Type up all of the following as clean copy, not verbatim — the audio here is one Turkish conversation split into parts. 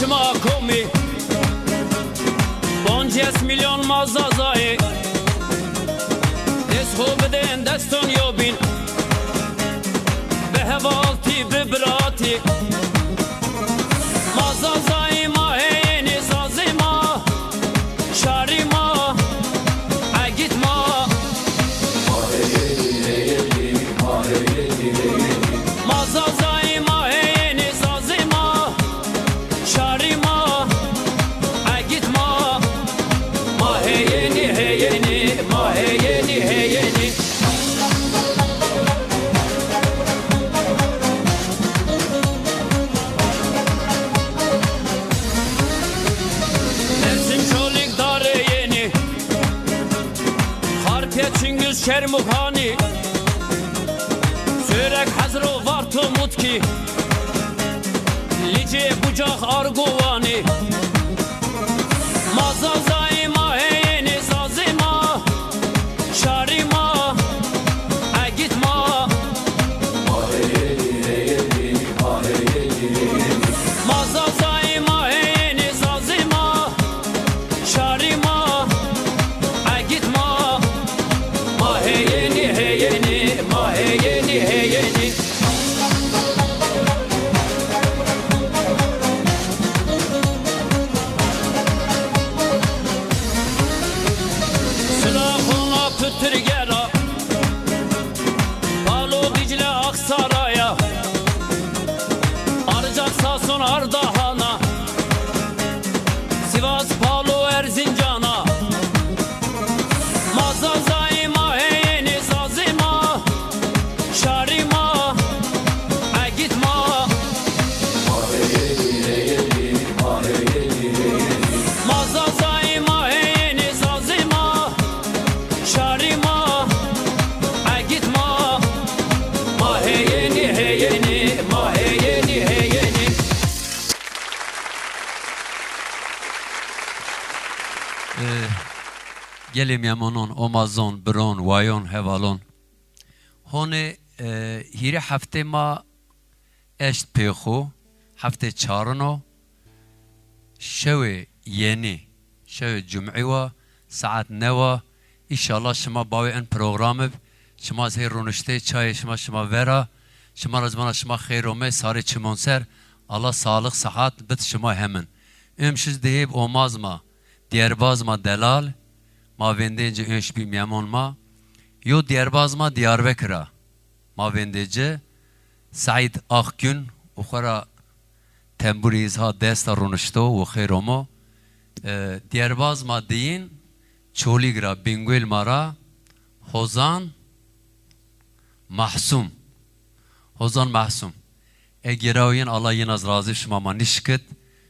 شما کومی بانجیس میلیون مازازایی دست خو بدین دستون یابین به هوالتی ببراتی مازازایی ما هینی سازی ما شاری ما اگید ما مازازایی ما هینی سازی ما شاری ما اگید ما ما هینی هینی ما هینی هینی Çingüz Şermukhani Sörek Hazro Varto Mutki Lice Bucak Arguvani Mazazai ma heyeni zazima Şarima Agitma Mazazai ma heyeni zazima Şarima Agitma Heyeni heyeni ma heyeni heyeni Silahına pütür gera Palo Dicle Aksaray'a Arcak Sasun Ardahan'a Sivas Palo Erzincan'a Mazazai ma heyeni zazima Şarima Agitma Mazazai ma heyeni zazima Şarima Agitma Ma heyeni heyeni ma heyeni heyeni Gelim yamanın, omazon, bron, vayon, hevalon. Hone hiri hafte ma eşt peyxu, hafte çarno, şevi yeni, şevi cum'iwa, saat neva, İnşallah şema bavi en programı, şema zey runuşte, çay şema vera, şema razmana şema xeyrome, sari çimonser, Allah sağlık, sıhhat, bit şema hemen. Ömşiz deyip omaz ma, diyerbaz ma delal, ma vendence önş bir memon ma yo Diyarbaz ma Diyarbakır'a ma vendece Said Akgün ukhara temburiz ha desta runuşto ve khairomo Diyarbaz ma deyin Çoligra Bingöl mara Hozan Mahsum Hozan Mahsum Egeravyen Allah yinaz razı şuma ma nişkit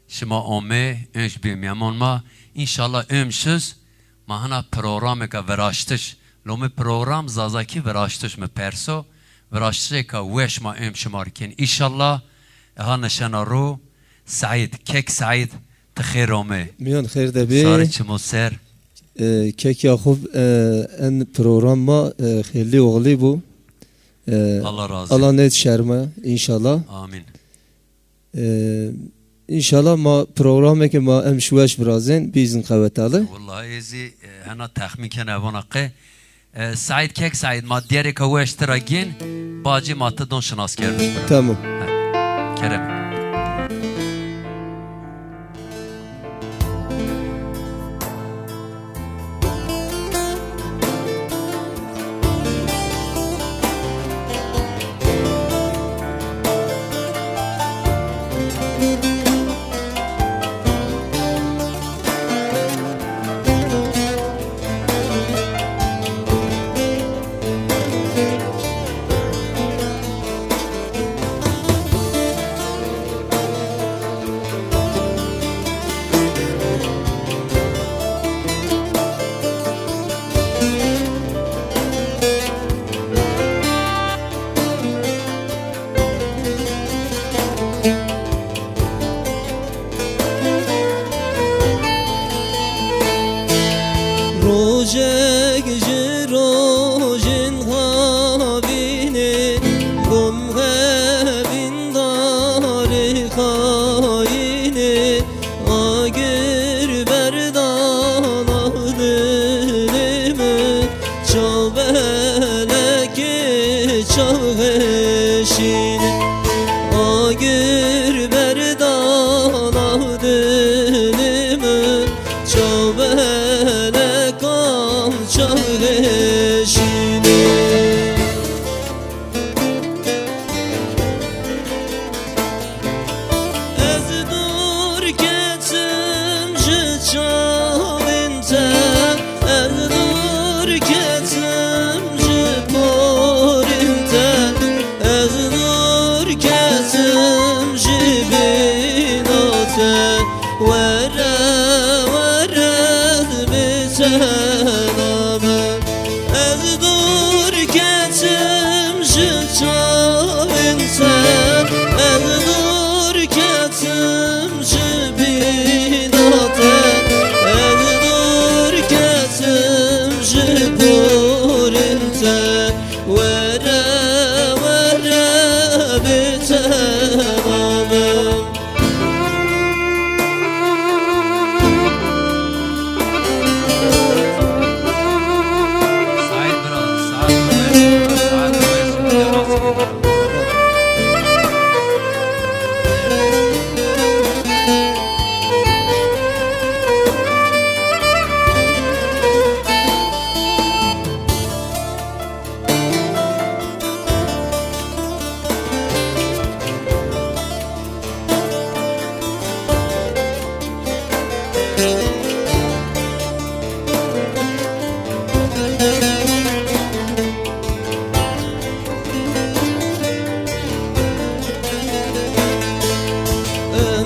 şuma ome önş bir memon ma İnşallah ömşüz Mahana programı ka veraştış. Lome program zazaki veraştış mı perso. Veraştış ka veş ma şmarken. İnşallah ha nişana ro Said kek Said tıkhirome. Miyan khair de be. Sarı çimoser. Kek Yakub en programma khili oğli bu. Allah razı. Allah net şerme inşallah. Amin. İnşallah ma programı ki ma emşveş birazın bizin kavetalı. Vallahi ezi hana tahmin kene vanaqe. Said kek Said ma diğeri ka veş teragin bacı matı don şınas kermiş. Tamam. Kerem. te Vere vere biçename Ez dur ketim jıçavin te Ez dur ketim jibinate Ez dur ketim jiburin te Vere vere biçename سعيد براز سعد ويش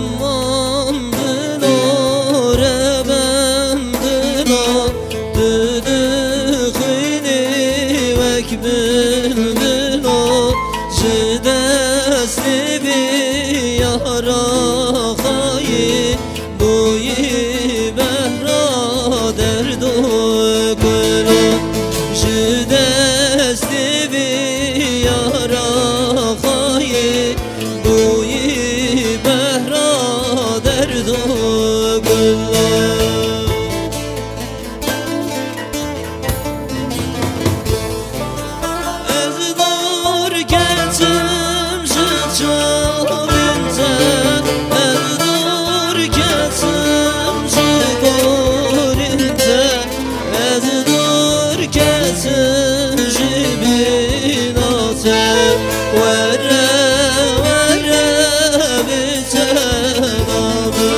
Aman dilo ben dilo Düdüğünü vek bildilo Jidesli bir yara hayi Boyu behra derdo kulu Jidesli bir yara hayi Boyu behra derdo kulu Ez dur ketim jıçavinte Ez dur ketim jiborinte Ez dur ketim jibinate Vere vere bitename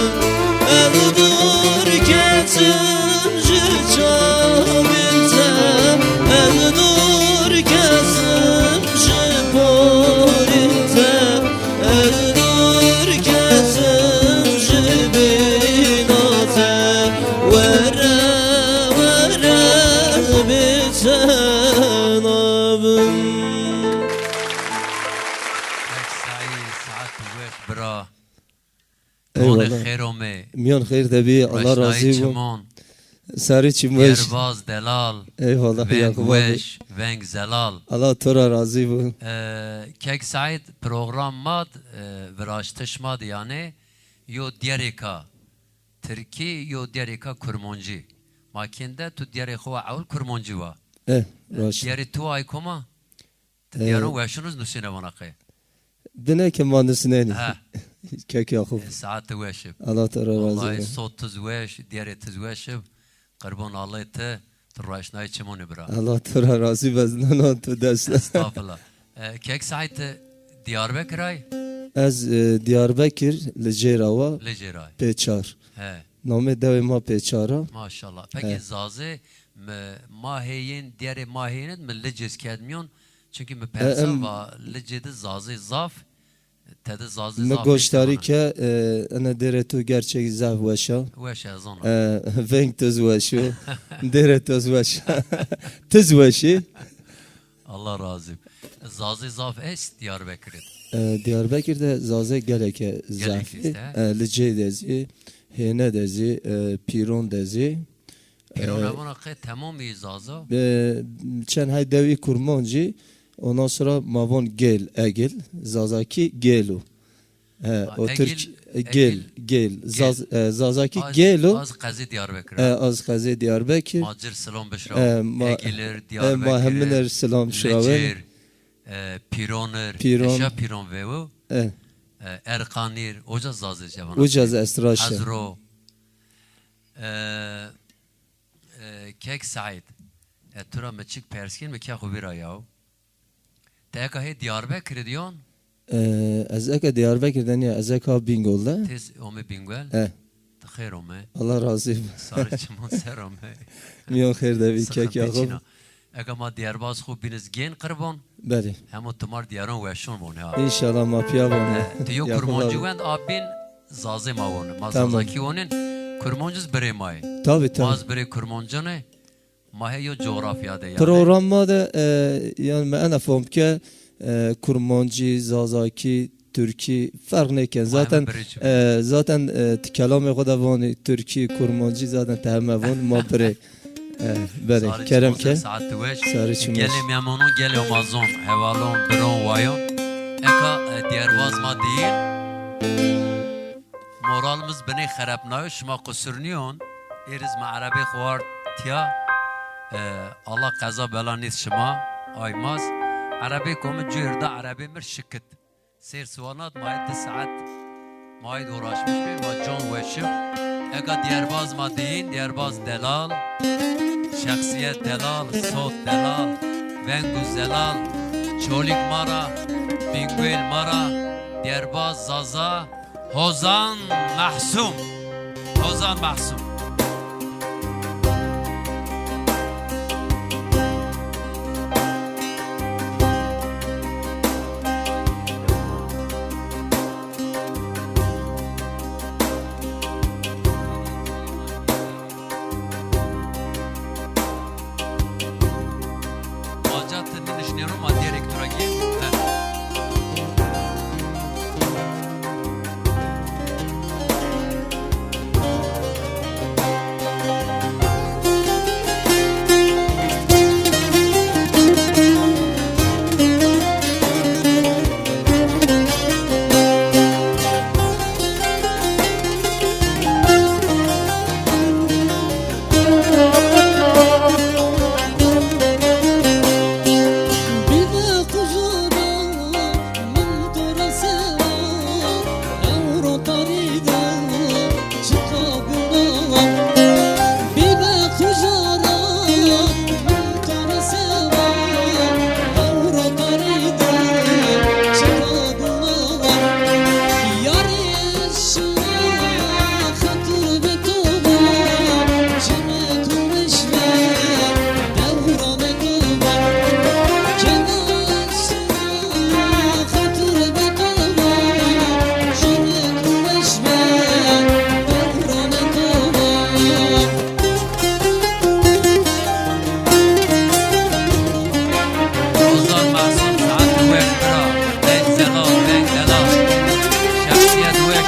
Ez dur ketim jıçavinte Ez dur kesim jiborinte Ez dur kesim jibinate Vere vere bitenabim سعيد سعد ويش برا Eyvallah. هون خيرومي Miyan hayır tabi Allah razı رشناي olsun. چمون Sarı çimveş. يرباز دلال Eyvallah فينگ Yakup abi. ويش فينگ زلال Allah tora razı olsun. كيك سعيد program ماد وراشتش ماد يعني يو دياريكا تركي يو دياريكا كرمونجي ماكيندا تو دياري خوا عول كرمونجي وا Raş. دياري تو اي كوما ديارو واشنوز نسينا ونقي Dine kemandısına eni. ها Kek Yakup. ساعات تواشب Allah tora razı والله olsun. صوت تزواش دياري تزواشب قربون الله ته تراشناي چمون برا Allah tora razı olsun. Lan tu ders. استغفر الله كيك سعيد دياربكراي Ez Diyarbakır Leceyrawa لجيراي Peçar. ها Name devi ma Peçara. ما شاء الله peki zazı ما هيين دياري ما هيين من لجز كادميون çünkü mi persa va lejede zazı zaf tede zazı Me zaf goştari ke ana dere tu gerçek zav veşa. ve şazon Venk tuz veşu. Dere tuz veşa. Tuz veşi. Allah razı zazı zaf es Diyarbakır Diyarbakır'da zaze geleke zafi. işte. Lecey dezi. Hene dezi. Piron dezi. Piron evana ki tamam iyi zazı Çen hay devi kurmancı. Ondan sonra mavon gel egel. Zazaki gelu. O Türk gel. Zazaki gelu. az qazi Diyarbakır Az kaze Diyarbakır. Macir selam beşra egiler Diyarbakır Mahemler selam şuraver. Lecir Pironer Piron. Eşa Piron vevo Erkanir oca zazı cevana Ucaz esraşe. Hazro Kek Said Tura meçik perskin mi kya khubira yav Teka he Diyarbakır diyon Ez eke Diyarbakır'dan ya ez eka Bingol'da. Tez ome bingwel Tkhair ome Allah razı olsun. Sarı çimon ser ome Miyan khair devi kek Yakup. Ega ma Diyarbaz khub biniz gen qırbon Beli. Hemo tumar diyaron veşon bon ya İnşallah ma piyavan. Tiyo kurmoncu wend abin zazê ma wan. Ma Tamam. zazakî wanên Kurmancız birê mayê. Tabii tabii. Maz birê Kurmancane ma heyo coğrafya de yani. Programda da yani ben afom ki Kurmancı, Zazaki, Türki fark neken. Zaten zaten kelamı kadar vani Türki, Kurmancı zaten tehme van ma bre. Bere kerem ke. Saat tuveş. Sarı çimiş. Gelim yamonun gel Amazon. Hevalon, bron, vayon. Eka diyarbaz ma değil. Moralimiz beni xarab nayo. Şuma kusurniyon. Eriz ma Arabi xuar tiya. Allah kaza belanit şuma. Aymaz. Arabi komu cüyürde Arabi mir şıkıt. Seyir suvanat mayet saat. Mayet uğraşmış bir ma John Weşim. Eka diyarbaz ma değil. Diyarbaz delal. Şahsiyet delal. Sot delal. Vengu zelal. Çolik mara. Bingüel mara. Diyarbaz zaza. Hozan Mahsum. Hozan Mahsum. Macatını düşünüyorum ama direktöre gir. Ozan Mahsum saat dueş bira. Ben zelal, ben delal. Şahsiyet dueş.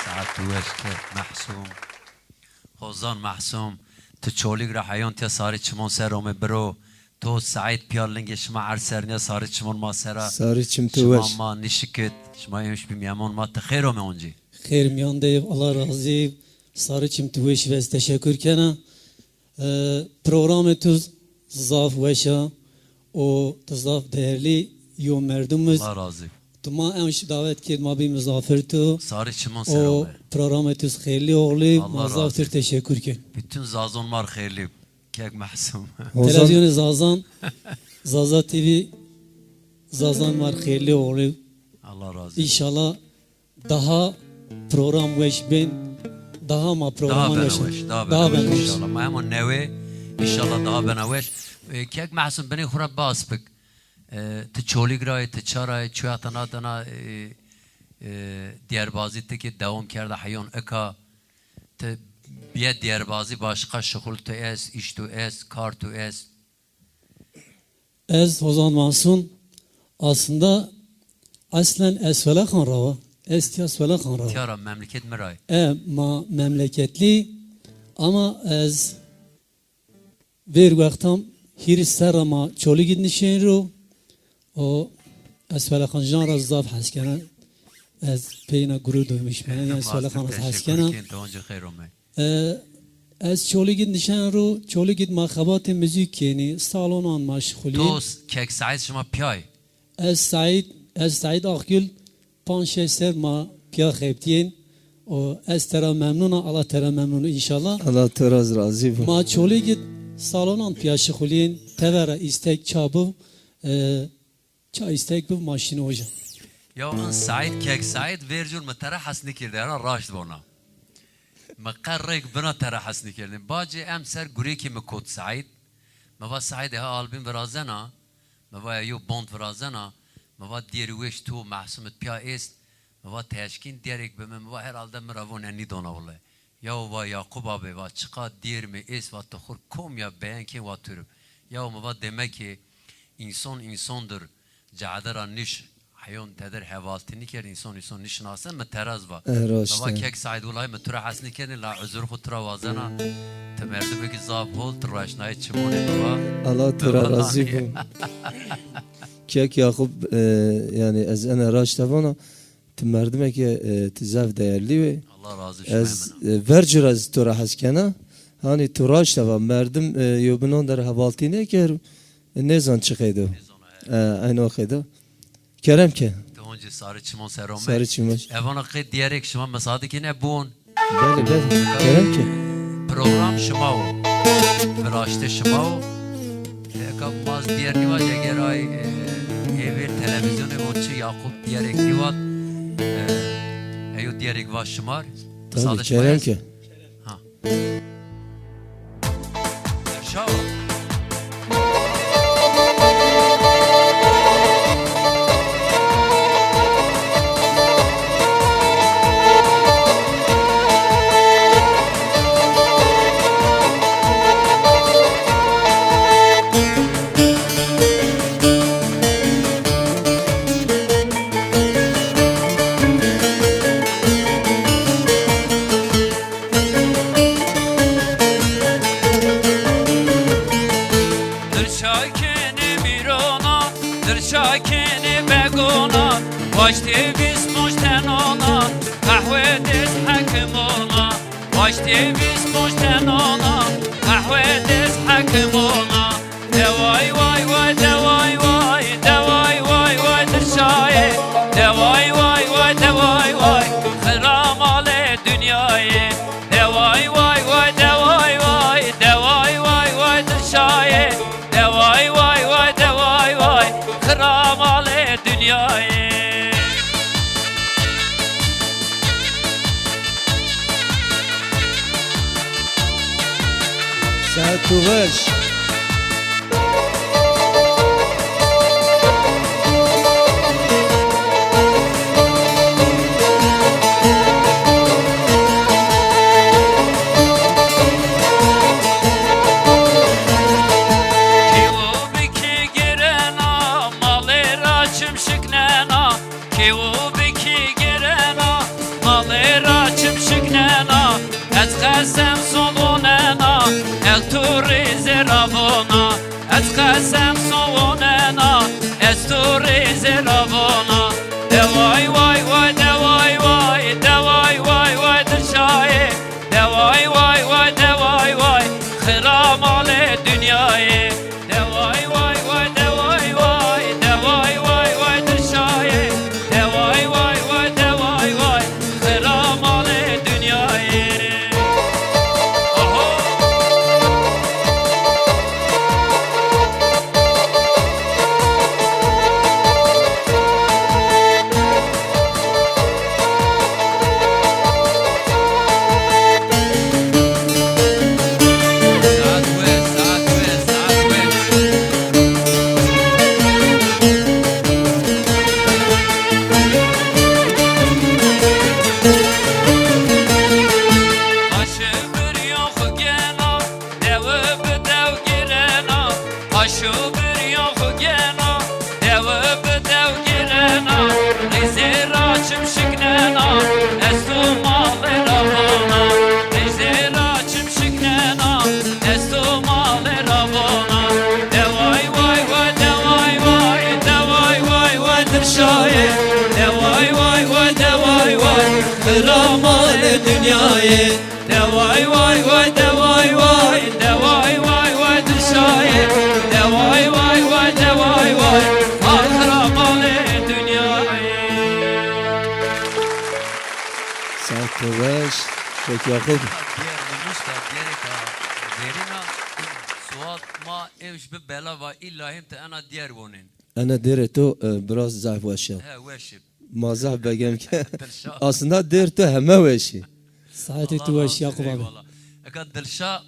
ساعت دوش که محسوم خوزان محسوم تو چولیگ را حیان تیا ساری چمون سرم برو تو سعید پیارلنگ شما عرسرنیا ساری چمون ما سرا Sarı çim شما tuveş. ما نشکت شما یمش بیمیامون ما تخیرم اونجی خیر میان دیو الله راضی ساری چیم تویش و تشکر کنه پروگرام تو زاف وشا و تو زاف değerli yo merdumuz Allah razı تو ما امش davet کرد ما بی مسافر تو ساری چمون o سرم program تو خیلی oğlu Allah mazaf razı teşekkür ki bütün zazonlar hayırlı kek mahsum Ozan televizyon Zazan Zaza TV Zazan var hayırlı oğlu Allah razı İnşallah daha program veş ben daha ma daha program benaveş daha benaveş inşallah ما همون نوه inşallah daha benaveş kek mahsum beni خورا باس بک تچولیگ رای تچارای چویاتنا دنا دیاربازی تکی دوام کرده حیان اکا ت بیا دیاربازی başka şغل تو اس iş تو اس kar تو اس Ez Hozan Mahsun aslında aslen Esfele Kanrava. Eski Esfele Kanrava. تیارا memleket مرای Ma memleketli ama ez bir vaktam hirister ama çolu gidişin ro o Esfele Kanjan razdaf haskana ez peyna gurur duymuş ben yani Esfele Kanraz haskana ez çolu gidişin ro çolu gid makhabat müzik yani salonan maşguli تو کک سعید شما پیای Ez Said Akgül panşe ser ma piya kheptiyen o ez tera memnuna Allah tera memnunu inşallah. Allah teraz razı bu. Ma çoli git salonan piya şıkhuliyen tevera istek çabu ça istek bu maşini hoca. یا اون سعید کک سعید ورجور متره حسنی کرده را راشت بونا مقرق بنا تره حسنی کردن باجی ام سر گوری که مکوت سعید موا سعید ها آلبین ورازنا موا یو بوند ورازنا موا دیرویش تو محسومت پیا است موا تشکین دیرک به موا herhalde مراون انی دونا ولی یا و یعقوب آبی و چقا دیر می است و تخور کم یا بیان که و ترب یا موا demek ki insandır cadara niş حيون تدر حوالتني كير إنسان نشناسن متراز با بابا كيك سعيد والله مترا حسني كير لا عذر خود ترا وازنا تمرد بك زاب هول تراشناي تشموني بابا الله ترى راضي بو كيك يعقوب yani ez ana raş tavana tmerdime ki tzav değerli ve Allah razı ez vercur az tora haskana hani turaş tava merdim yobnon der havaltine ker ne zan çıkaydı aynı okuydu Kerem ki önce sarı çimon serome sarı çimon evana qid diyerek şuma mesadik ne bun beli Kerem ki program şuma o veraşte şuma o ekab maz diğer nivaj eğer ay evir televizyonu boçu Yakup diyerek nivat eyo diyerek vaş şumar tabii Kerem ki ha şava Başte biz moşten ona, kahve des hakim ona. Başte biz moşten ona, kahve des hakim ona. Devay vay vay, devay vay, devay vay vay dışaye. Devay vay vay, devay vay, kıram ale dünyayı. Devay vay vay, devay vay, devay vay vay dışaye. Devay vay vay, devay vay, kıram ale dünyayı. Saat uğraş Esqasem sovonena, esturize ravona. Devay vay vay, devay vay, devay vay vay dışaye. Devay vay vay, devay vay, kıram ale dünyayı. Devay vay vay, devay vay, devay vay vay dışaye. Devay vay vay, devay vay, kıram ale dünyayı. Kahraman dünyayı Devay vay vay devay vay devay vay vay dışayı devay vay vay devay vay akramalı dünyayı. Sahteveş Şek Yakup Diğer minuşta diyereka verina suat ma evş bi bela ve illahim te ana diğer vonin. Ana dere to biraz zayıf veşe He veşib. Mazah begem ki Dilşa. aslında der to heme veşi ساعت توش يعقوب abi. Ekat dilşa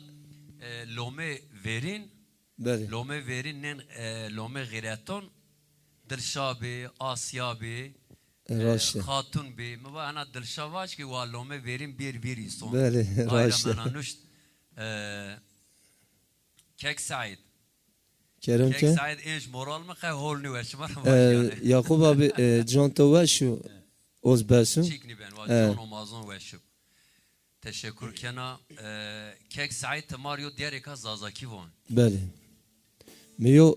lome verin Beli lome verin nen lome gireton dilşa bi Asya bi Raşte hatun bi meva ana dilşa vaş ki wa lome verin bir insan. Beli raşte Bayramına Kek Said. Kerem Kek ki Said enş moral mı kay hol ni veş mar yani. Yakup abi Can to veşu Oz Bersun Çikni ben var John Amazon veşip. Teşekkür kena Kek Said Mario diğer ka zazaki von. Beli Miyo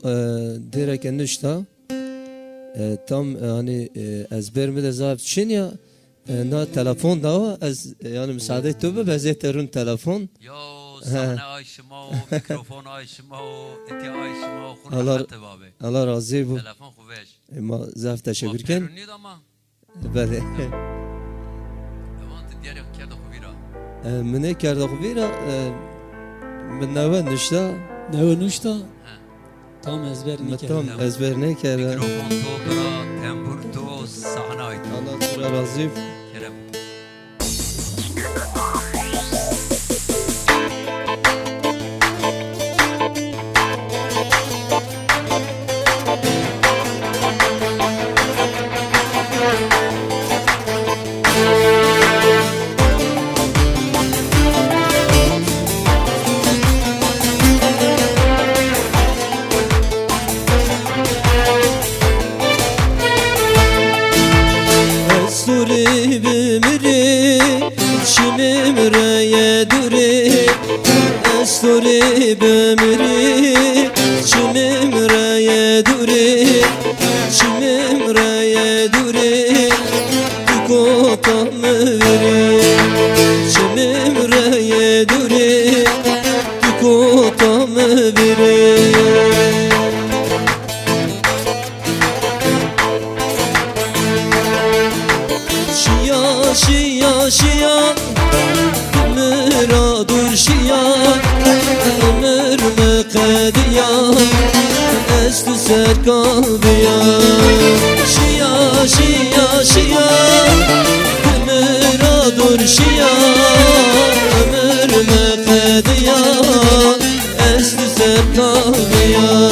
direk nüşta tam hani ezber mi de zayıf çin ya na telefon da az yani müsaade töbe bezeterun telefon Yo sahne ayşıma o mikrofon ayşıma o eti ayşıma o Allah- kurna hatta babi. Allah razı bu Telefon kuveş. ma zayıf teşekkür ken Perunni ama. beli Tamam diğer keda kuvira. منه کرده خوبیرا من نوه نشتا Ne nuşta? Tam ezber متام nikel. ezber ne کرده Mikrofon to bra tembur to sahne ait. Allah tura razı Kerem. Suri bimri Şimim reye duri Suri bimri Şimim reye duri Şimim reye duri Kotam veri Şimim reye duri Kotam veri şia Ömür dur şia Ömür mekediya Estü ser kalbiya Şia Ömür dur şia Ömür mekediya Estü ser kalbiya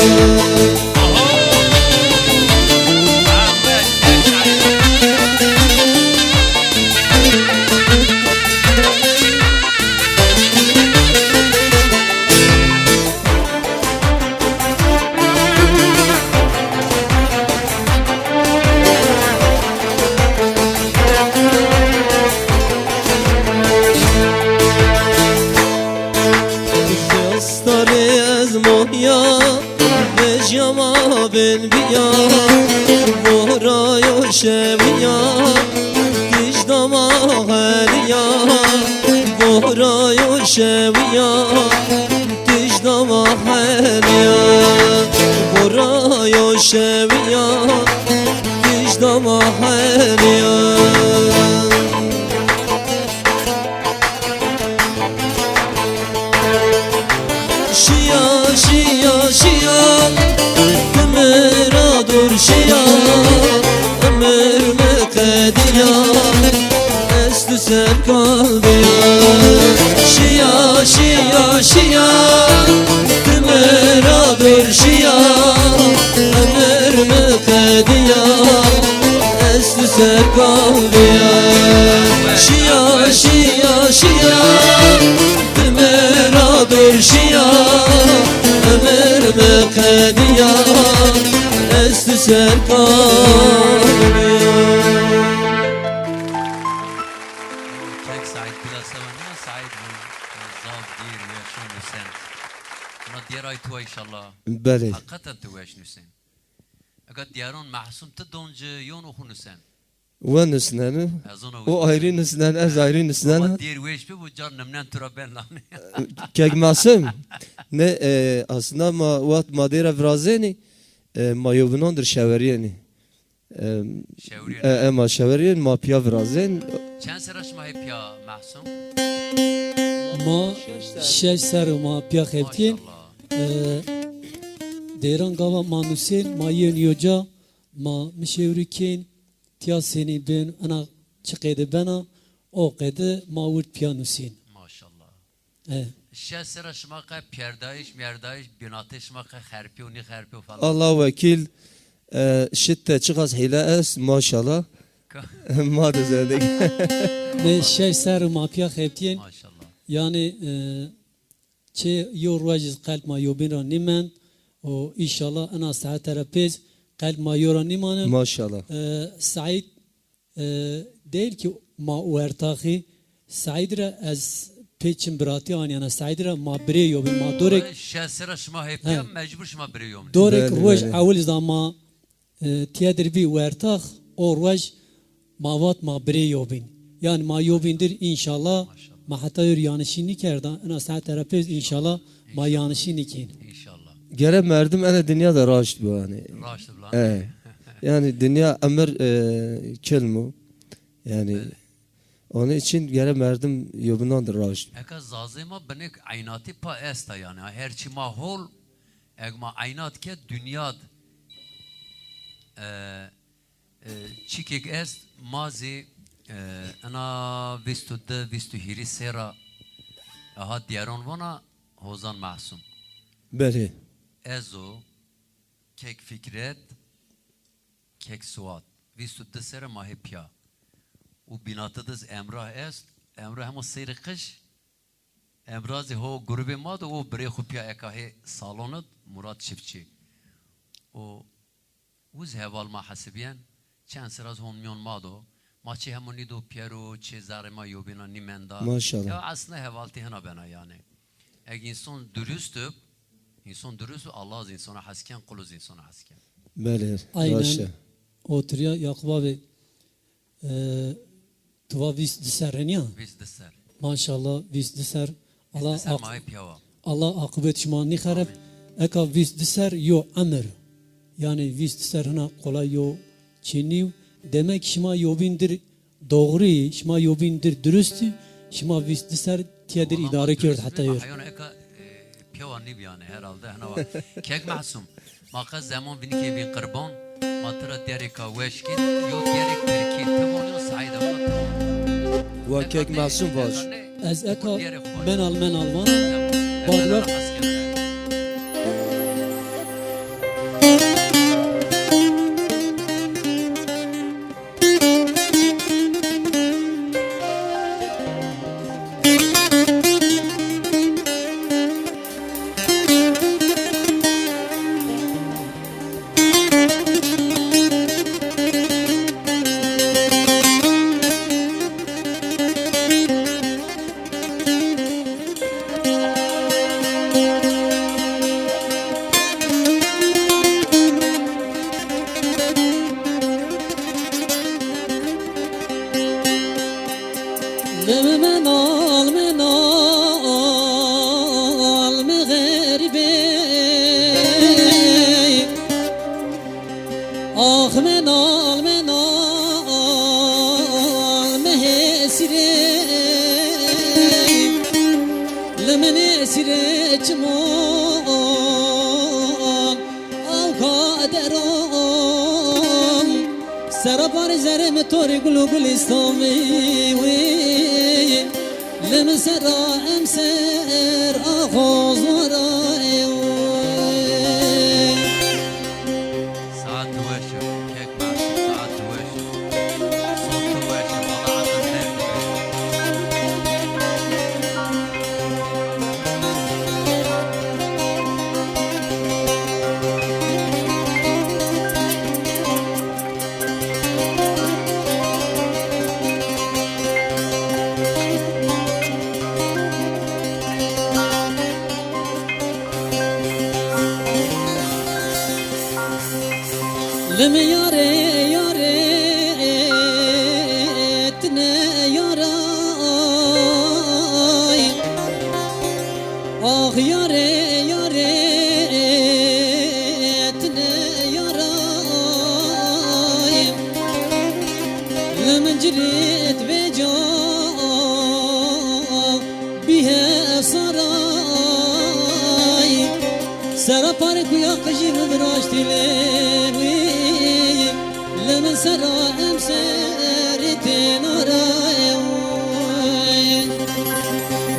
Dostları ez moya Mecyama ben biya Morayo şeviya Gijdama heliya Morayo şeviya Gijdama heliya Morayo şeviya Gijdama heliya şia Ömür dur şia Ömür mekediya Estü ser kalbiya şia Ömür dur şia Ömür mekediya Estü ser kalbiya şia Ömür dur şia Ömür mekediya Estü ser kalbiya Kek Said bila sevana Said bu zav dir ve şun sen. Ona diğer ay tu inşallah. Beli Hakikaten tu veş nüsen. Eğer diğerun mahsun te doncu yon okunu sen. Ve nüsneni. Ezona O ayrı nüsnen, ez ayrı Ama nüsnen. diğer veş bir bu can nemnen tura ben lan. Kek masum. Ne aslında ma wat madera vrazeni ma yobunandır şeveriyeni. Şevriye. Ama şeveriyen ma piya vrazen. Çen seraş ma hep ya mahsum. ما شش سر ما پیا خفتین Maşallah. دیران گاوا ما نوسین ما یون یوجا ما مشورکین تیا سینی بین انا چقید بنا او قید ما ورد پیا نوسین Maşallah. اه. Şen seraş ma ka perdayış merdayış binatış ma ka herpi uni herpi falan. Allah vekil şitte çıkaz hile es maşallah. Ma da zedik. نه شش سر ما پیا خفتین Maşallah. yani çe yo rojiz kalp ma yobina nimen o inşallah ana saat terapez kalp ma yora nimanım Maşallah. Said değil ki ma uertahi Saidra az peçim brati an yana Saidra ma bre yobin ma dorek Şen seraş ma hep ya mecbur şma biriyom. dorek Bele, roj bele. avul zama tiyadir bi uertah o roj ma vat ma bre yobin yani ma yobindir inşallah ma hatta yanlışını kerda ana saat terapez inşallah ma yanlışını kin. İnşallah. Gere merdim ene dünyada raşt bu yani. Raştı lan. Yani dünya emir kelmu. Yani onun için gere merdim yobunandır raşt. Eka zazima benek aynati pa esta yani. Herçi ma hol egma aynat ke dünyad çikik est mazi ana vistu de vistu hiri sera aha diyaron vana hozan mahsum. Beli. Ezo kek fikret kek suat vistu de sera mahipya u binatıdız emrah est emrah hema seyri kış emrazi ho grubi mad o bre khupya ekahe salonat Murat Çiftçi o uz heval ma hasibiyen çen sıraz homyon mado maçı hemoni do piero çe zarema yobina nimenda Maşallah. ya aslında hevalti hena bana yani insan dürüsttü insan dürüst Allah az insana hasken kuluz insana hasken Beli. Aynen. Raşte. Oturuyor Yakup abi tuva vis diserren ya biz de ser maşallah vis diser Allah ser mahip yava Allah akıbet şmanı harap eka vis diser yo amr yani vis diser hana kolay yo çiniv demek şma yobindir doğru şma yobindir dürüstü şma vis diser tiyadir idare kör hatta yor hayona eka piyava nib yani herhalde hena var kek mahsum maka zaman bini ke bin qurban matara dereka weşkin yo derek terki tamam yo saide Ve kek masum var. az eka ben almana Badlar سرابار زرم توری گلو گلستامی وی لمسرا امسر آغاز ورای saat weşi kek mahsum saat weşi son weşi Allah azim derdi لم ياري ياري پاره کویا قجیم براش دیلوی لمن سرا امسری تنارای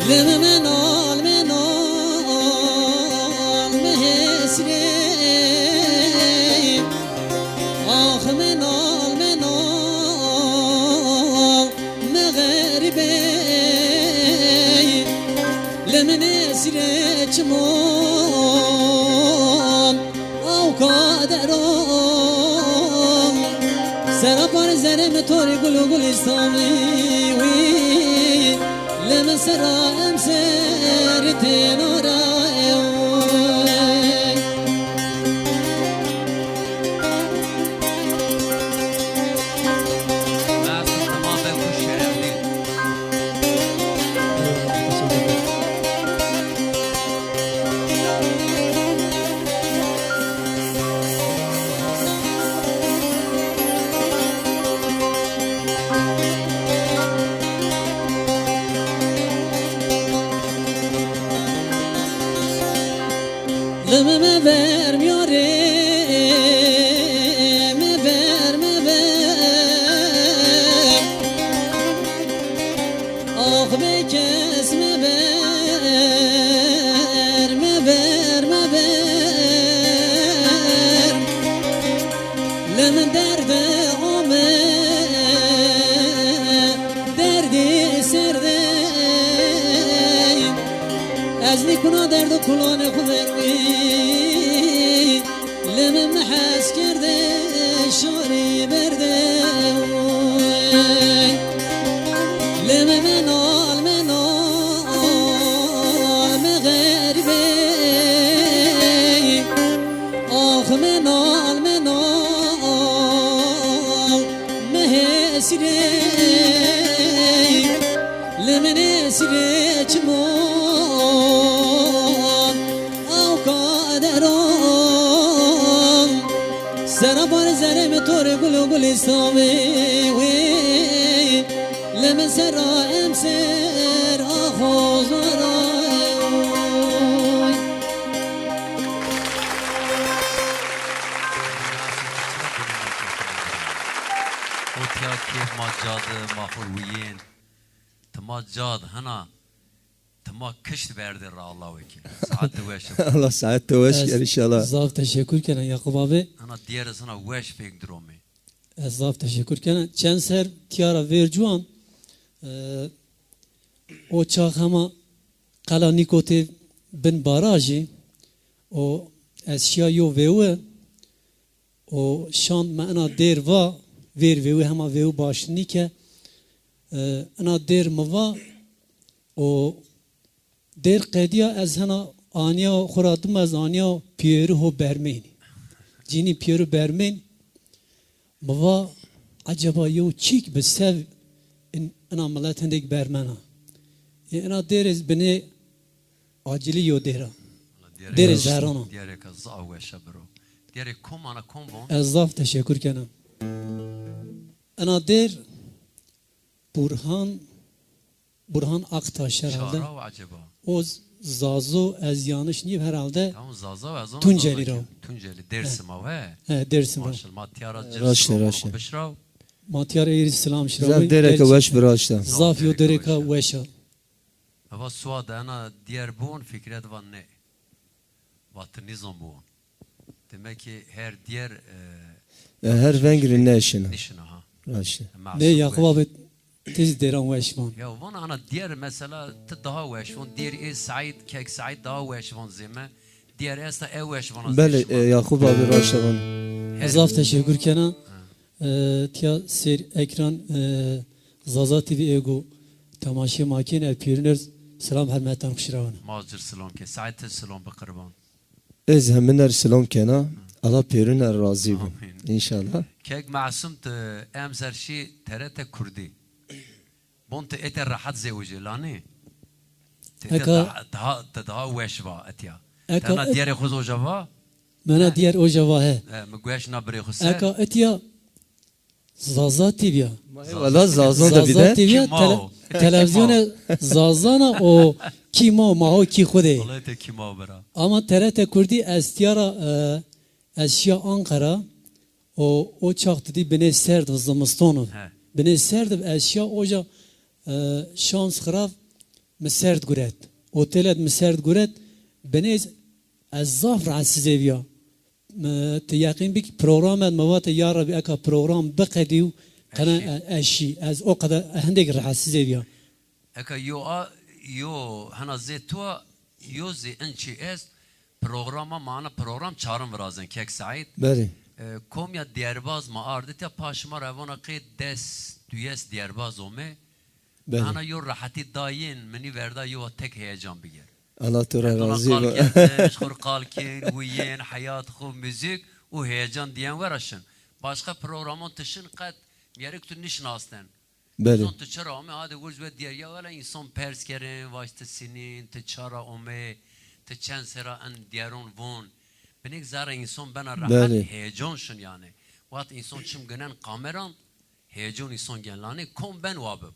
لمن منال مهسری آخ منال مغربی لمن اسری چمون او قادرم سرا پر زرم توری گلو گلستانی وی لمن سرا امسر تنارای معصوم تمام به خوش شرفتی لمن مبر میاره مبر آخ بکس مبر لمن درد آمه دردی سرده از نیکونا درد و کلان خوبروی لمن محس کرده شاری برده لمن منال مغربی آخ منال مهسری لمن اسری چمون او قادرم سرا بار زرم تور گلو گلستانی وی لمن سرا امسر آخوز ورای اوتیا کیف ما جاد ما خویین تما جاد هنا تما کشت برده را الله وکی ساعت وش Allah saat teveşker inşallah. Zaf teşekkür kenen Yakup abi. انا دیار سنا وش فیک درومی Zaf teşekkür kenen. Çen ser tiyara vercuan o çağ hema qala nikote bin barajı o eşya yo veu o şan mana der va ver veu hema veu başnike ana der mava o der qediya ez hena aniya khuratum az aniya piyeru ho bermeyn cini piyeru bermeyn mava acaba yo çik besev ana malat hendik bermana ana deriz beni acili yo dera deriz zarano دیار که زا وش برو دیار کم انا کم وان ezaf teşekkür kenem ana der Burhan Aktaş herhalde شارا و عجبا o zazo ez yanlış niyim herhalde تمام زازا و ازون Tunceli رو. تونجلی درس ما و dersim var. ماشل ما تیارا راشه، جرس راشه. بشراو Matiyar eğri selam Güzel şiravi. dereke veş viraçta. Zaf yo dereka veşa. و سواد انا دیار بون فکرت و نه وقت نظام بون demek ki her diğer Her vengri ne işine. nişine ha Raşte. Ne Yakup abi tez deran veşman. Ya vana ana diğer mesela daha veşvan diğer Said kek Said daha veşvan zeme diğer esta veşvan Bele Yakup abi raştavan. Zaf teşekkür kenem. Tiya ser ekran Zaza TV ego tamaşe makine piyoners selam hürmetten kuşiravan. mazır selam ke Said selam beqırban Ez heminer selam kena. Allah perine razı bu. Amin. İnşallah. kek masum te emzer şi terete kurdi bont ete rahat zevci lani Eka- daha veşva etya Eka- tana diğer khuz ojava Mena diğer o cevahı. mgweş na bre khus Eka etiya Zaza TV Valla zazan da bir Zaza de. TV Kim o? televizyona Zazana o کی ما ماها کی خوده والله تکی ما برا ama TRT Kurdî estiyara eşya Ankara o çaktı di bine serd zimistonov He. bine serd eşya oja şans xirav meserd guret otelet meserd guret bine az zaf rahatsız eviya te yakin bir program et mevat yara bir eka program beqediu kana eşi az o kadar hendek rahatsız eviya Eka yo hana zetua yo ze ençi es programa mana program çağrım vrazın kek Said بله komya Diyarbaz ma ardet ya paşma ravana qe des düyes Diyarbaz ome بله hana yo rahati dayin meni verda yo tek heyecan biger الله تو را راضی با Şkur kalkin uyen hayat xu müzik u heyecan diyen veraşın başka programın tışın kat yerek tu nişnasten بله Son te çara ome hadi vurz ve diğer ya vela insan pers kerin vaşte sinin te çara ome te çen sera en diğeron von benek zara insan bana rahat Bəli. heyecanşın yani vat insan çim genen kameran heyecan insan genlani kom ben vabım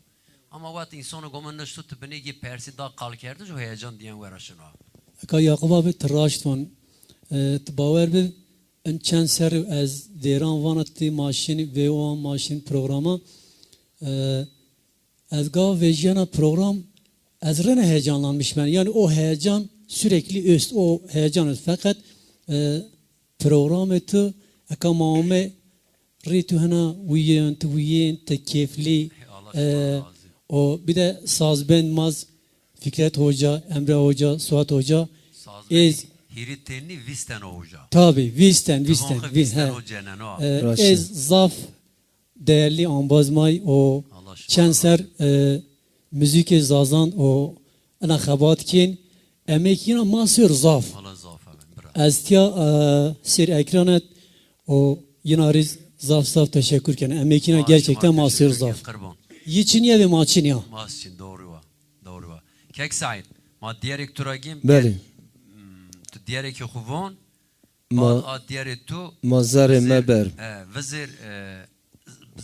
ama vat insanı gomen neştu te beneki persi da kalkerdi jo heyecan diyen veraşın o eka Yakup abi tıraştvan baver bir en çen ser az deran vanati maşin ve o maşin programa az gav vejana program az rene heyecanlanmış ben yani o heyecan sürekli üst o heyecan fakat program etu eka mame ritu hana wiyen te keyifli Allah razı o bir de sazben maz Fikret Hoca, Emre Hoca, Suat Hoca Saz ez hirittenni visten hoca tabi visten visten o cenen o Raşi. ez zaf değerli ambazmay o Allah şükür. çenser müzik zazan o ana xabatkin emekina masur zaf Allah zafer bra aztiya sir ekranet o yinariz zaf teşekkür ken emekina gerçekten masur zaf Kurban. yiçiniye ve maçiniya Masçin doğru va. Doğru va. Kek Said. Ma diyerek turagim. بله Tu diyerek xuvon. ما Ma diyerek tu. مزار مبر Vizir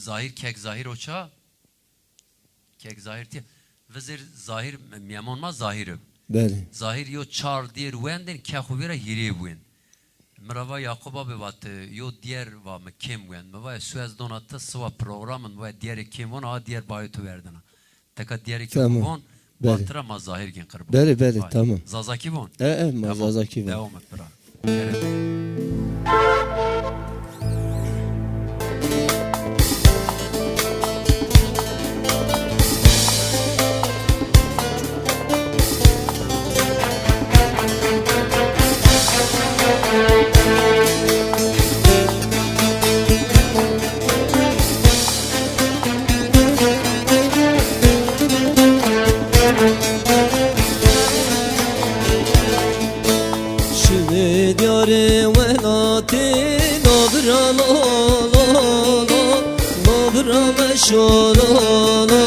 zahir kek zahir oça. Kek zahir diye. Vizir zahir miyamon ma zahirim. بله Zahir yo çar diyer wenden ke xuvira hiri buen. Merhaba Yakup abi vat yo diğer va me kim wen. Me Suez donatta sıva programın ve diğer kim ona diğer bayıtı verdina. Taka diğer kim Tamam. von. Bəli. Batıra ma zahir gen qırban. بله بله تمام Zazaki von. مزازاکی بود Devam et bra. Evet. Şimdi diyarı velati Nabra la la la Nabra meşala la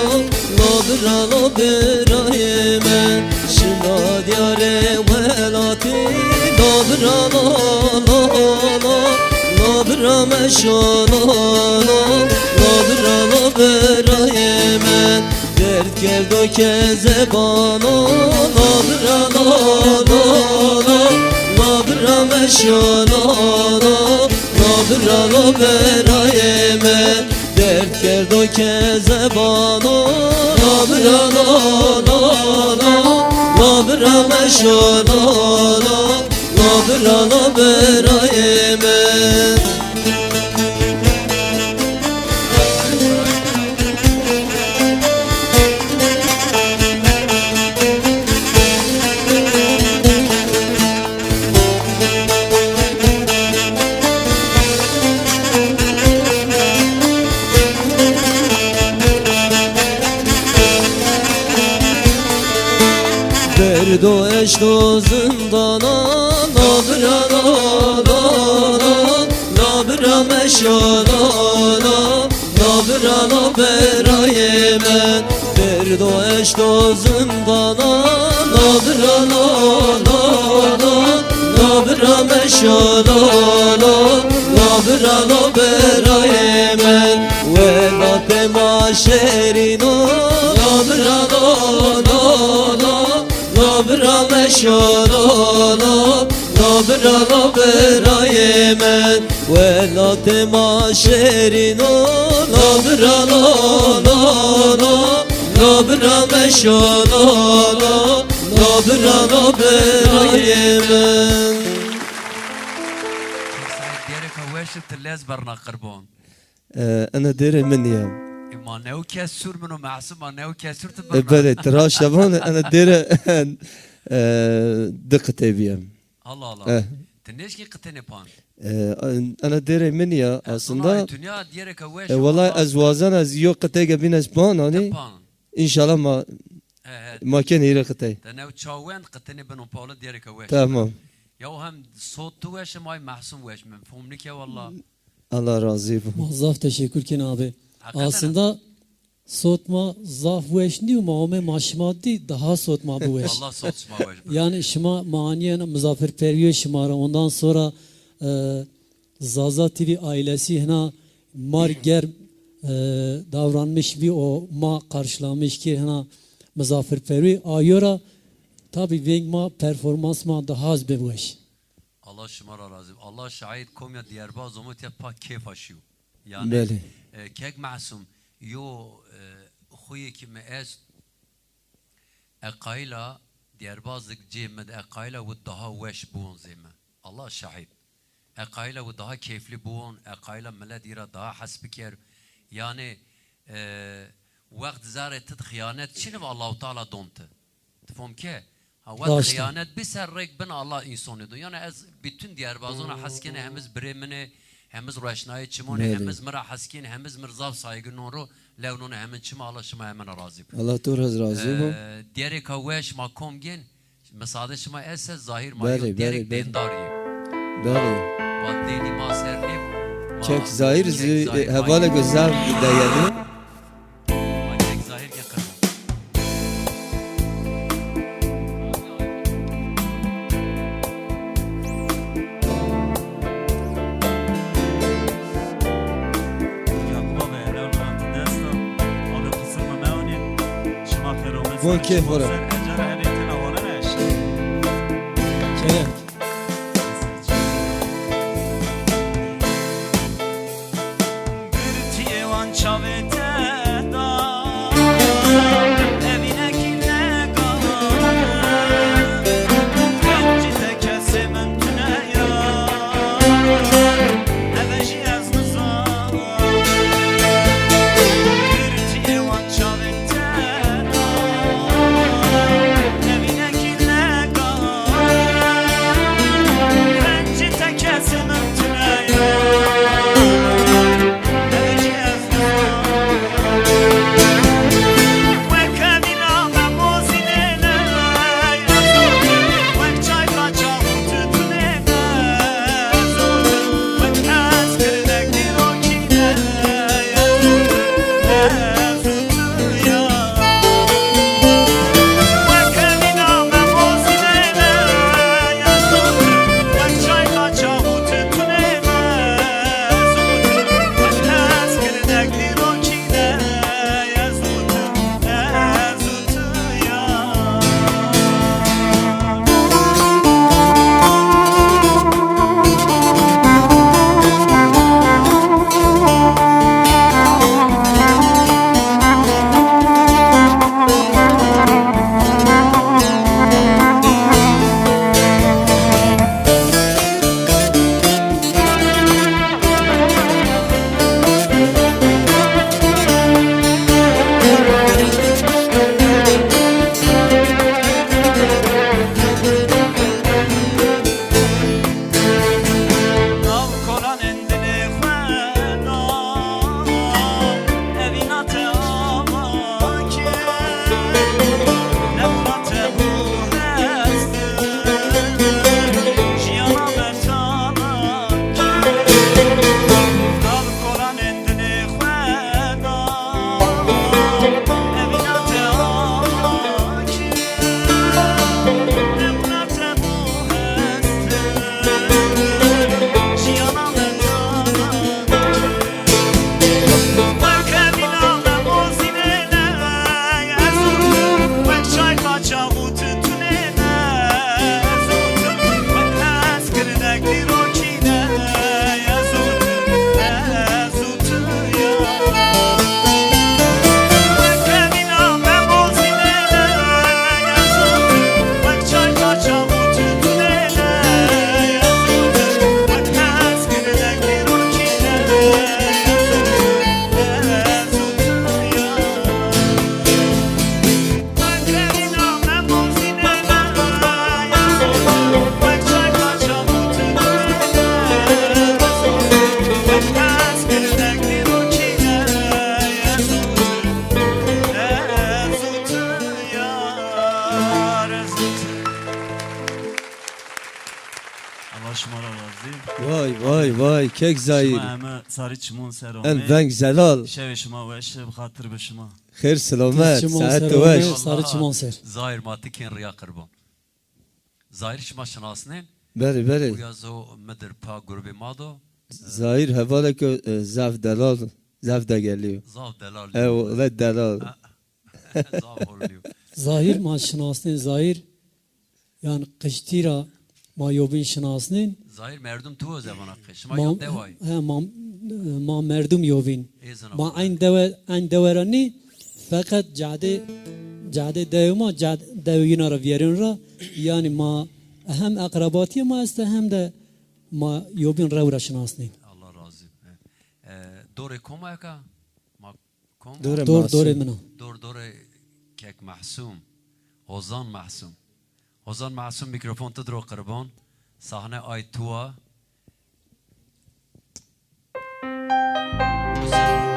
Nabra la birayime Şimdi diyarı velati Nabra la la la Nabra meşala la Nabra la birayime Dert geldi keze bana Nabra la la la Nabra meşalana Nabra la berayeme Dert geldi keze bana Nabra la la la Nabra meşalana Nabra la berayeme Berdo eşdo zindana Nabra la la la Nabra meşalana Nabra la berayeme Berdo eşdo zindana Nabra la la la Nabra meşalana Nabra la berayeme Vela tema şerino Nabra la la la meşalala Nabra nabra men Velat maşerino Nabra nabra meşalala Nabra nabra men ديرك هواش تلاز برنا قربون أنا ديري منيا ما ناو كسر منو معصوم ما ناو كسر بله ترى شبان أنا ديري دقتي بيهم الله الله تنيش كي قتني بان أنا ديري منيا أصلا دنيا ديرك هواش والله أزوازنا از يو قتي بين اسبان أني إن شاء الله ما كان يرى قتي تناو تشاوين قتني بنو باول ديرك هواش تمام يا هم صوت توش ماي محسوم وش من فهمني يا والله Allah razı olsun. Mazaf teşekkür kin abi. Aslında sotma zaf veşni ama ome maşmadi daha sotma bu veş. Allah صوت ما وش Yani şıma maniyen muzafferperiye şımara ondan sonra Zaza TV ailesi hena marger davranmış bir o ma karşılamış ki hena muzafferperi ayora tabi vengma performans ma daha az bir veş. Allah şımara razı. Allah şahit komya Diyarbaz umut ya pak keyif aşıyor. Yani Beli. kek masum yo خوی کی ماس اقایلا دیربازک جیمد اقایلا و daha وش بون زیمه الله شاهد اقایلا و daha keyifli بون اقایلا ملت ایرا daha حسب کر yani وقت زاره تد خیانت شنو الله تعالی دونت تفهم که وقت خیانت بسر رک بن الله انسان دو yani از bütün Diyarbazona haskene hemiz bremene hemiz roşnayı çimone hemiz mira haskin hemiz mirzav saygı noru levnunu hemen çima Allah şıma hemen razı. Allah tur razı bu. Diğeri kavveş makom gen mesade şıma esse zahir mayo diğeri dendariye. Beli. Vaddeni maserni. Çek zahir havale güzel değerli. Çek zahir yakın. Bun keyif var. Kerem. vay kek Zahir. شما همه ساری چمون En سرامه venk zelal. شب شما و شب خاطر به شما Khair selamet. Çimon Saat serome, veş. sarı çimon ser. Zahir matikin riya kırban. Zahir şma şinasnin. Beri Bu beri. yazo medir pa grubi mado. Zahir hevala ki zaf delal. Zaf da geliyor. Zav delal. Evet delal. Zav horluyor. Zahir ma şinasnin zahir yani kıştira ma yobin şinasnin Zahir merdum tu o zaman hakkı. Şma ma yok devay. ma merdum yobin. Ezan Ma ein deverani fakat cade devma devyina ra vyerin ra yani ma hem akrabati ma ist hem de ma yobin revra şinasnin. Allah razı. Dore koma yaka. Ma kom. Dore Dor masum. mina. Dore kek mahsum. Ozan mahsum. Ozan mahsum mikrofon tedro qurban. Sahne ay tua.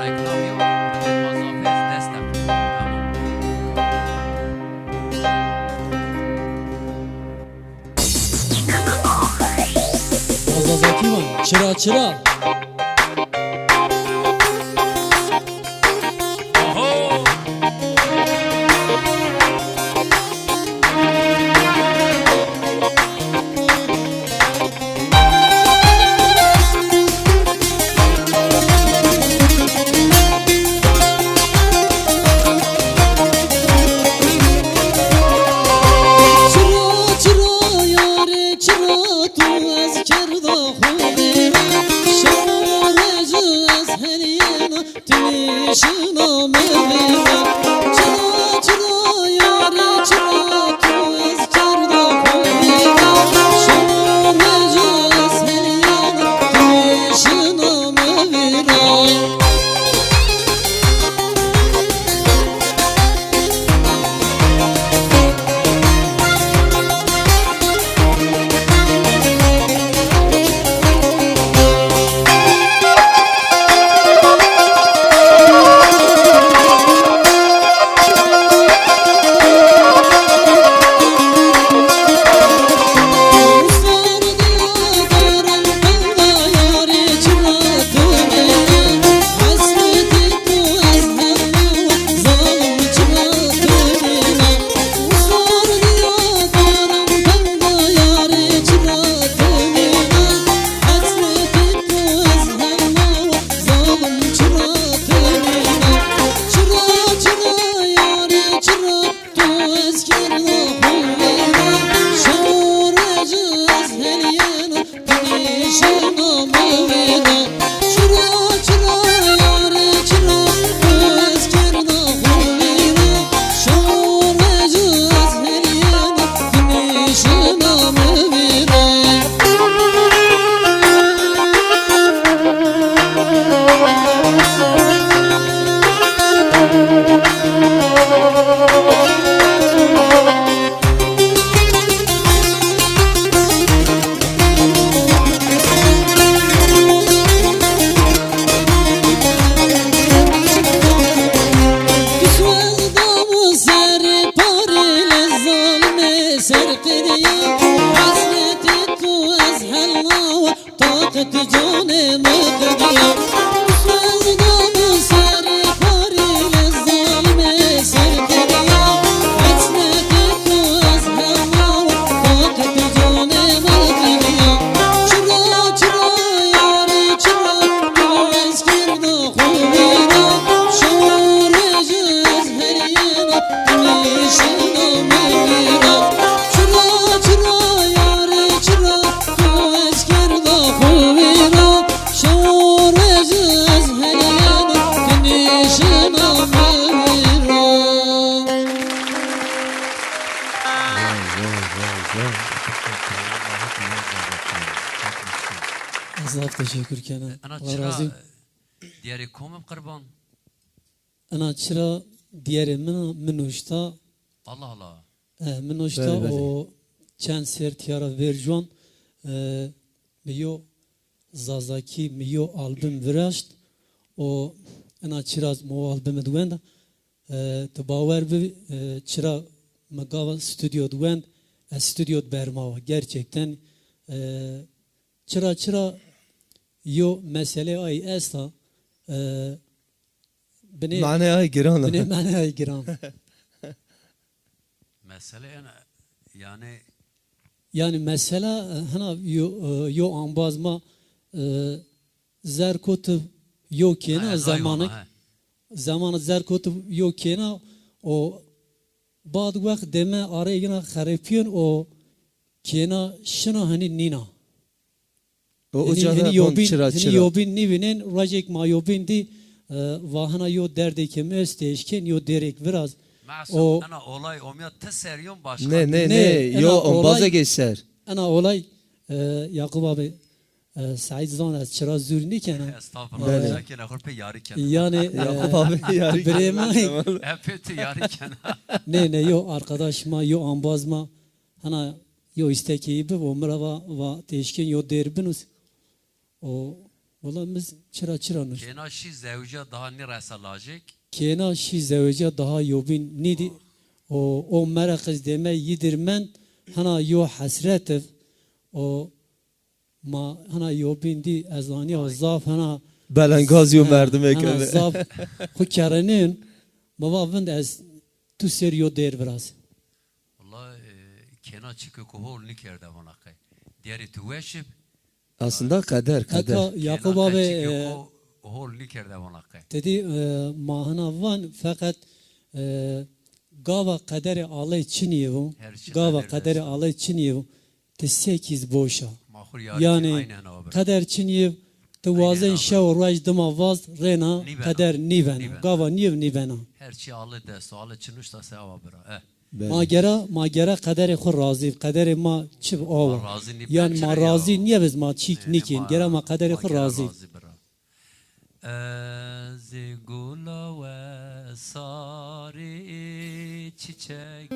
Reklam yok. Bütün mazafet destek. Tamam. Azazaki var. Çıra. Oho! çıra yare çıra tu az kerda khudi şaracı az heliyana tinişina mevina çıra yare çıra tu az kerda khudi şaracı az heliyana tinişina mevina Azaf teşekkür Kenan. Ana Allah razı. çıra diğeri komum qurban. Ana çıra diğeri minuşta Allah Allah. minuşta Bəli, bəli. o çend ser tiyara verjon miyo zazaki miyo albüm viraşt o ana çıra mo albüm duenda te bawer bi çıra magava stüdyo duend stüdyo bermava gerçekten çıra yo mesele ay esta beni معناها هاي جيران beni mane giram. Mesele yani Yani mesela hana yo ambazma zerkotu yo kena zamanı zerkotu yo kena o bad vakt deme araya gina xarapiyon o kena şuna hani nina. O ucada bon çıra çıra. Yobin nivinen rajek ma yobin di vahana yo derdeki mesteşken yo derek biraz Masum ana olay omya teseryon başka. Ne yo on baza geçer. Ana olay Yakup abi Said Zan az çıra zürni kena. Estağfurullah. Lakin ahur yari ken. Yani Yakup abi yarı Bremay Hep yari ken. ne yo arkadaşma yo ambazma hana yo isteki be o merava va teşkin yo derbinus o valla biz çıra nur Kena şi zevca daha ni resalajik. kena şi zevce daha yobin nidi o merakız deme yidirmen hana yo hasretev o ma hana yobin di ezani o zaf hana Belengaz yo merdimek. hana zaf xu karanin baba vend ez tu ser yo der biraz Vallahi kena çıkı kohol ni kerde bana kay. Diğeri tuveşip Aslında kader. hatta Yakup abi kohol ni kerde bana kay. dedi mahana van fakat gava kaderi alay çiniyevu Her şey gava kader kaderi dersin. alay çiniyevu te 8 boşa Mahur yari yani aynen abi. kader çiniyev te vazen abi. şav raj dima vaz rena Nivena. kader nivena Nivena. gava niv nivena Her şey alı desto alı çınış da seva bira. ma gera kaderi xur razı kaderi ma çiv ava Razı ni yani pençere ma ya. razı niye biz ma çik nikin gera ma kaderi xur razı Zigula ve sarı çiçek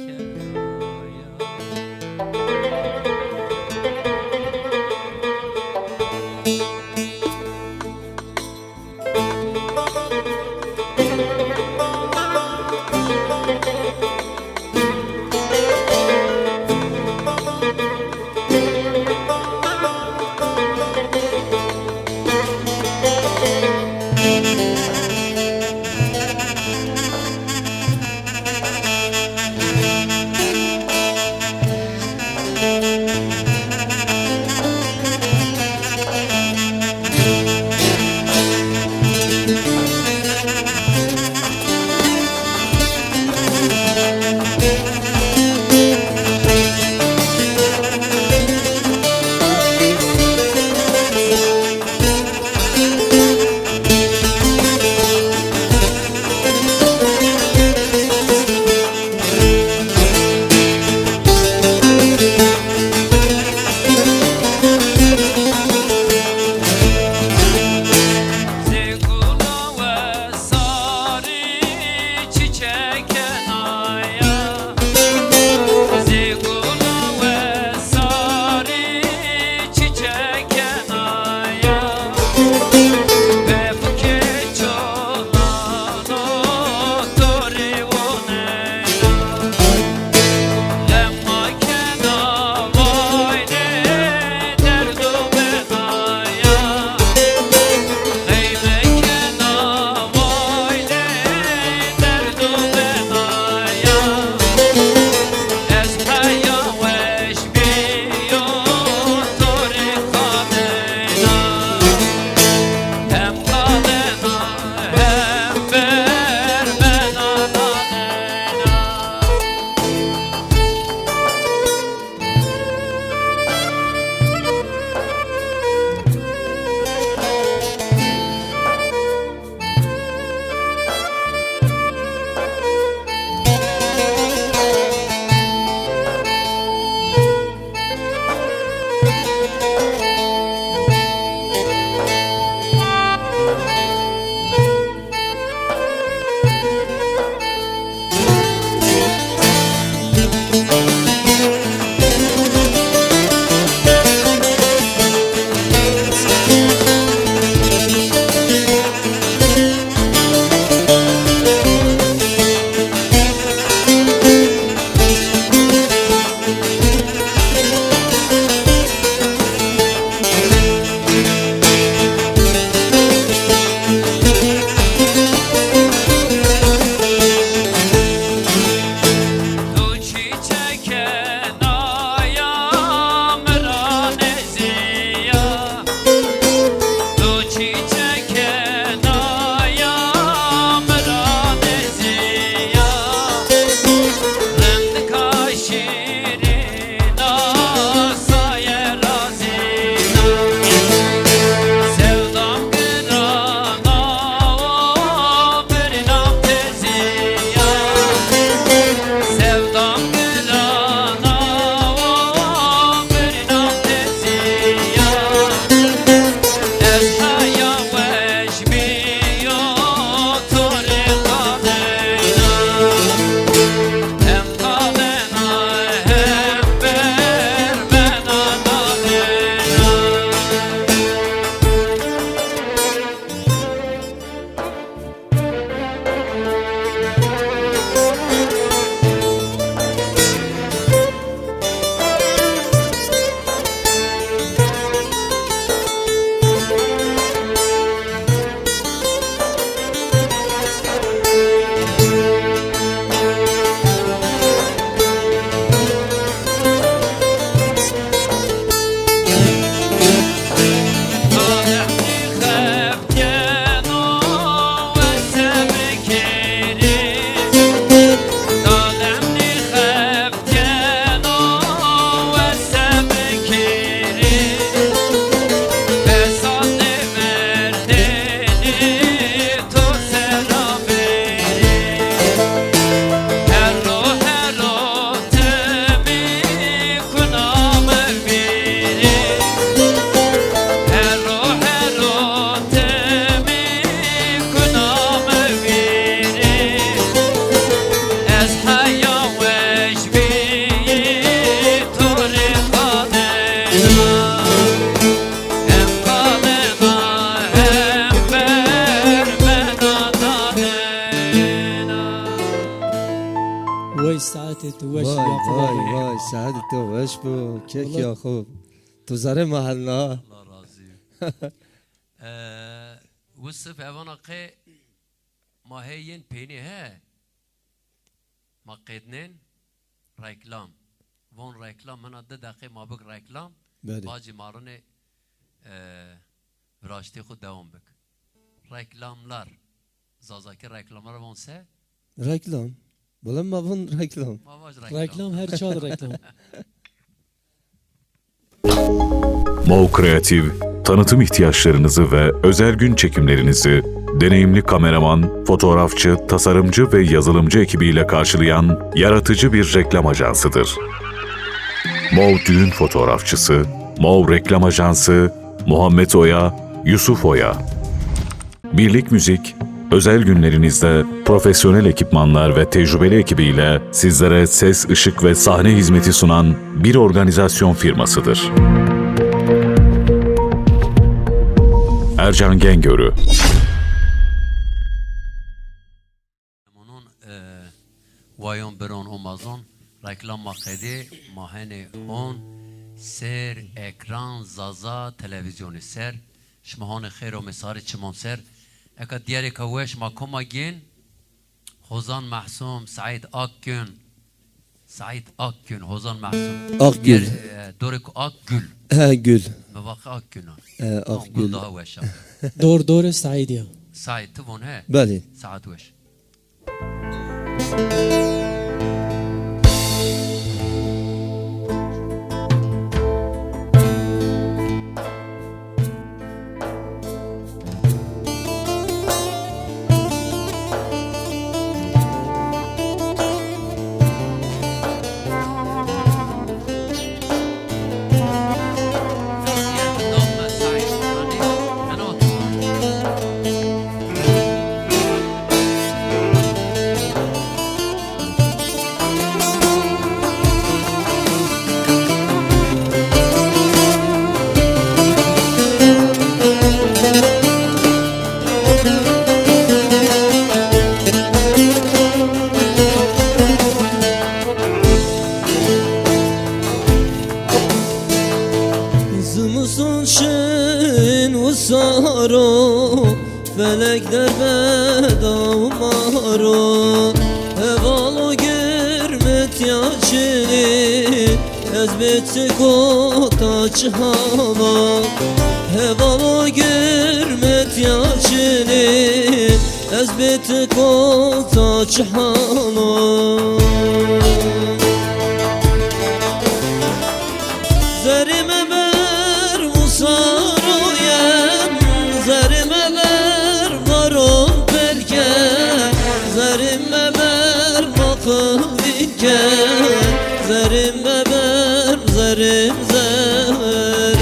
توش وای يعقوب وای آقای. وای سعد تو وش بو کیک یا خوب تو زره محلنا الله razı. وصف اوانا قي ما هين بيني ها ما قيدنين reklam. Von reklam mana 2 dakika ma bik reklam. بله Bacı marını vraşti xud devam bik. Reklamlar. Zazaki reklamlar von se. reklam بلند ما بون reklam Ma vaj reklam. Reklam her çağda reklam. Mov Kreatif, tanıtım ihtiyaçlarınızı ve özel gün çekimlerinizi deneyimli kameraman, fotoğrafçı, tasarımcı ve yazılımcı ekibiyle karşılayan yaratıcı bir reklam ajansıdır. Mov Düğün Fotoğrafçısı, Mov Reklam Ajansı, Muhammed Oya, Yusuf Oya. Birlik Müzik, özel günlerinizde profesyonel ekipmanlar ve tecrübeli ekibiyle sizlere ses, ışık ve sahne hizmeti sunan bir organizasyon firmasıdır. Ercan Gengörü. Onun vayon beron Amazon reklam makedi mahene on ser ekran zaza televizyonu ser şmahane khero mesari çimon ser eka diğeri kaveş makoma gin Hozan Mahsum Said Akgün Hozan Mahsum Akgül. Doruk Akgül ha gül mevaki Akgün Akgül daha veş Doğru Said ya. Said tuvon he بله Saat veş Zımızın şen usaro Felek derbeda umaro Hevalo girmet yaşini Ezbeti kota çhala Hevalo girmet yaşini Ezbeti kota çhala Zerime ber musaroyem Zerime ber varon belge Zerime ber bakıl bilge Zerime ber zerim zerim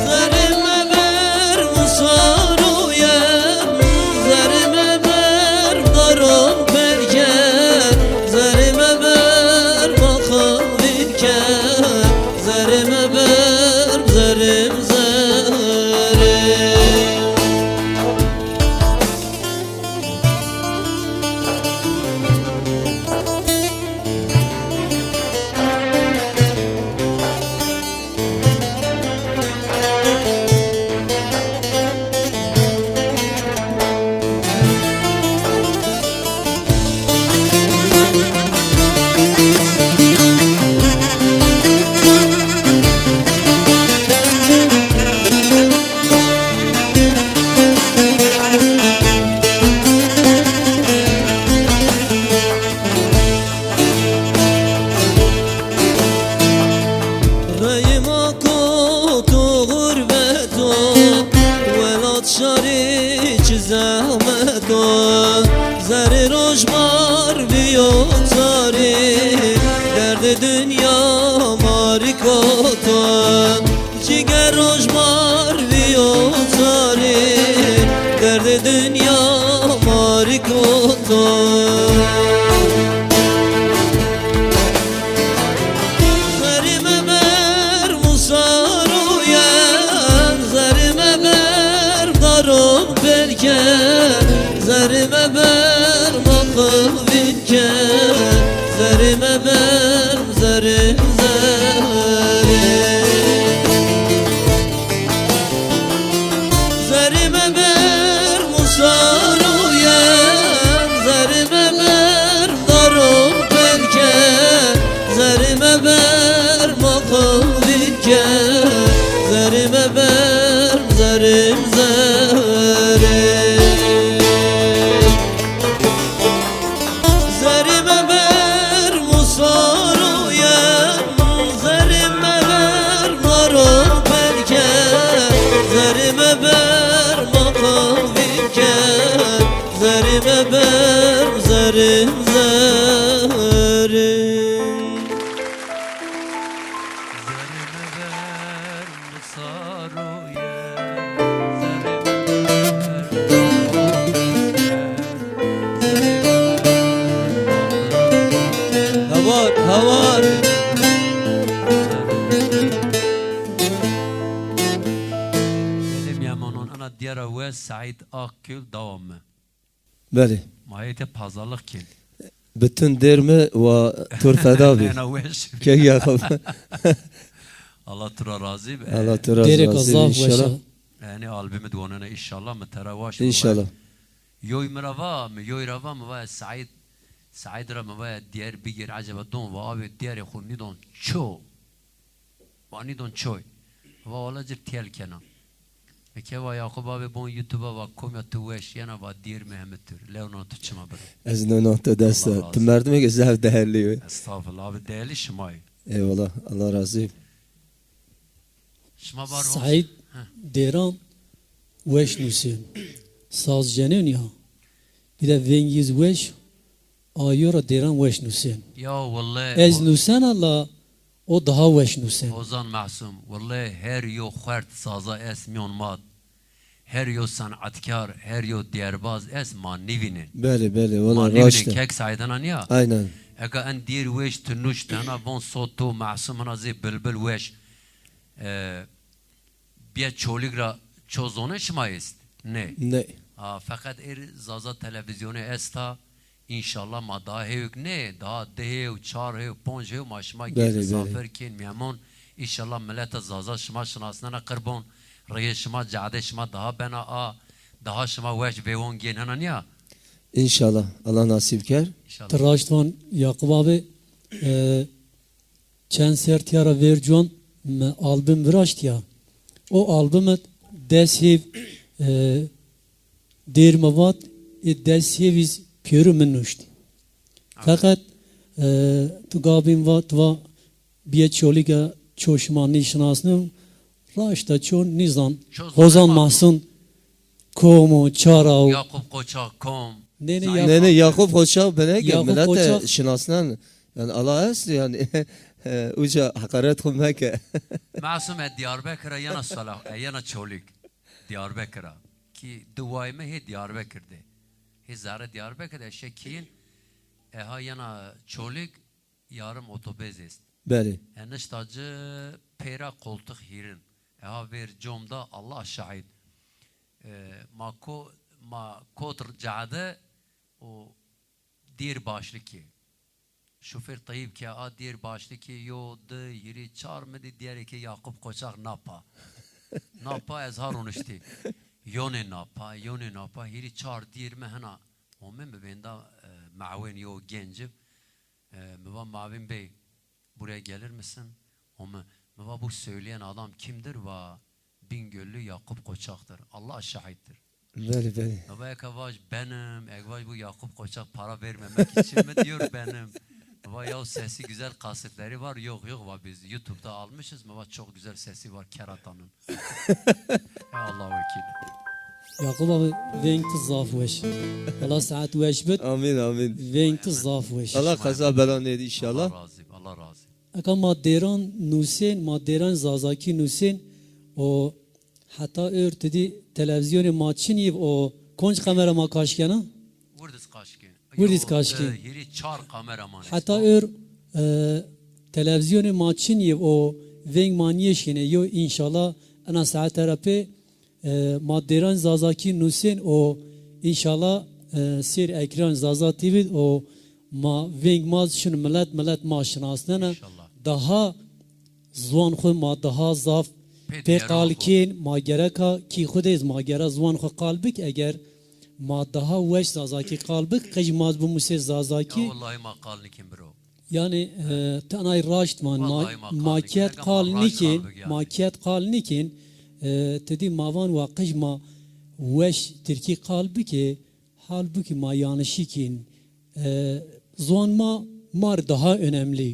Zerime ber musaroyem Zerime ber varon belge Zerime ber bakıl bilge Zerime ber zerim zerim Reyma kotu gurbeto Velat şari çizemeto Zeri rojmar biyotari Derdi dünya marikoto Ciger rojmar biyotari Derdi dünya marikoto Zerime ber musaroyen Zerime ber darım belge Zerime ber zerim zerim Zerime ver saruye, Havar havar Benim yamanın ana diğer ve Said Akgül devamı. بله Mahiyete pazarlık ki. bütün derme ve turfeda bir Ana veş. ki Yakup Allah tura razı be. Allah tera Derek razı azaf inşallah veşa. Yani albümü duanına inşallah müterevaş. inşallah Yoy merava mı yoy rava mı ve Said Said rama ve diğer bir yer acaba don ve abi diğer khuni don ço. Vani don çoy. Ve ola cir tel kenan. Eke ve Yakup abi bon YouTube'a ve komya tuveş yana ve diğer Mehmet'tir. Leonardo tuçma bir. از نونات دست Allah razı تو مردمی که زهر دهلی Estağfurullah abi değerli şimay. eyvallah Allah razı olsun. Şima var سعید دیران وش نوسین ساز جنین یا بیده وینگیز وش آیورا دیران وش نوسین Ya vallahi. از نوسن الله o daha veş nüsen. Ozan Masum, vallahi her yo xert saza es miyonmat, her yo sanatkar, her yo diyerbaz es manivinin. بله بله والله Manivinin راشته kek saydanan ya. aynen Ega en dir weş tnuş tana bon soto Masum nazi bülbül weş. Bir çoligra çozone şmayist. Ne? ne Fakat zaza televizyonu esta İnşallah ma daha hevk ne daha dehev çar hev ponj hev maşma Beli, gel beli. zafer kin miyamon İnşallah millet zaza şma şınasına kırbon reye şma cade şma daha bena a daha şma veş vevon gen hanan ya İnşallah Allah nasip ker İnşallah. Tıraştvan Yakup abi çen sertiyara vercon albüm viraşt ya. O albümü deshev dermavat desheviz piyörü minuşt. Fakat tu gabim vat va biye çoliga çoşmanı şınasını raşta çon nizan Çöz hozan zaman. mahsun komu çarav Yakup Koçak kom nene Said- Yakup ne Yakup Hoca bana ki Yakup millet Hoca- şinasından yani Allah es yani uca hakaret kılmak Masum Diyarbakır'a yana salah yana çolik Diyarbakır'a ki duayme he Diyarbakır'da he zara Diyarbakır'da şekin ha yana çolik yarım otobüs ist. beli Eniştacı pera koltuk hirin. Ver comda Allah şahit. Ma kotr cade o dir başlı ki. Şoför tayyip ki a dir başlı ki yo de yeri çarmıdı diğer ki Yakup Koçak napa. Napa ezhar onuşti. Yone napa yeri çar dir mehna. O men benda maven yo gencim. Meva Mavin Bey buraya gelir misin? Ama bu söyleyen adam kimdir? Bingöllü Yakup Koçak'tır. Allah şahittir. beli beli Meva ekavaş benim. Ekavaş bu Yakup Koçak para vermemek için mi diyor benim? Meva ya sesi güzel kasetleri var. Yok biz YouTube'da almışız. Meva çok güzel sesi var Keratan'ın. Ya Allah vekil. Yakup abi venkti zaf veş. Allah saat veş bit amin amin venkti zaf veş. Allah kaza bela neydi inşallah Allah razı. Aka madderan nusen madderan zazaki nusen o hatta örtedi televizyonu maçın yiv o konç kamera ma kaşkena Vurdis kaşkin. Vurdis kaşkin. Yeri çar kameraman. hatta ör televizyonu maçın yiv o venk maniyeşkene yo inşallah ana saat terapi madderan zazaki nusen o inşallah sir ekran zaza TV o ma venk maz şun millet maaşınasına İnşallah. daha زوان خود ما daha zaf pe qalkin ma gereka ki xudez ma gera zwan xo qalbik eğer ma daha weş zazaki qalbik qijmaz bu muse zazaki Ya vallahi makal nikim bro. yani tanay raşt man Vallahi ma makiyet qalbik. qalnikin Raşt qalbik yani. makiyet qalnikin tedi mavan wa qijma weş tirki qalbiki halbuki ma yanışikin zwan ma mar daha önemli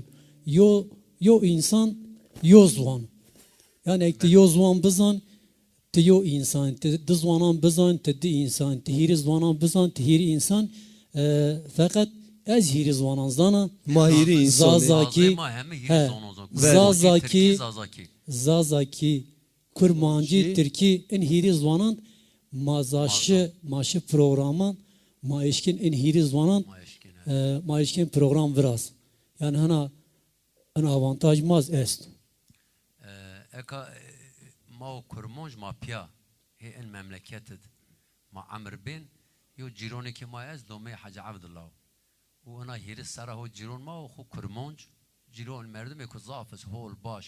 yo insan yo zwan yani ekte yo zwan bizan te yo insan te dizwanan bizan te di insan te hiri zwanan bizan te hiri insan fakat ez hiri zwanan zana Mahiri insan. Zazaki Ma hem hiri he, zon ozon. Zazaki Zazaki. Zazaki kurmancı Türkiye en hiri zwanan maşı programan maişkin en hiri zwanan Ma eşkin. maişkin program biraz. Yani hana en avantaj maz est. Eka ma o kurmonj ma pya. He en memleketed. Ma Amr bin yo cironi ki ma ez dome Hacı Abdullah. و انا هير السرا هو جيرون ما هو كرمونج جيرون مردم يكو زافس هو الباش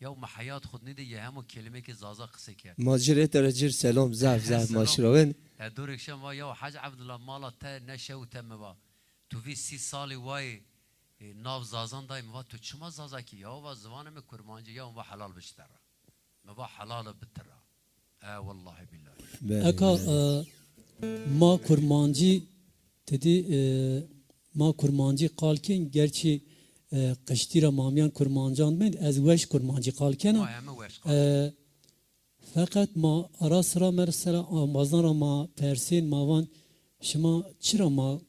يوم حياة خدني دي يهمو كلمة كي زازا قسيك ماجري ترجر سلام زعف زعف ماشروين. دورك شما يو حاج عبد الله مالا تا نشو تم با تو في 6 سالي واي ناف زازان داي موا تو چما زازا كي يو و زوانه مي كرمانجي يوم با حلال بشترا موا حلال بترا والله بالله Eka ma kurmancı dedi ma kurmancı kalken gerçi kıştira mamiyan kurmancan ben ez veş kurmancı kalken ما هم وش fakat ma ara sıra mesela bazıları ma persin mavan şima çıra ma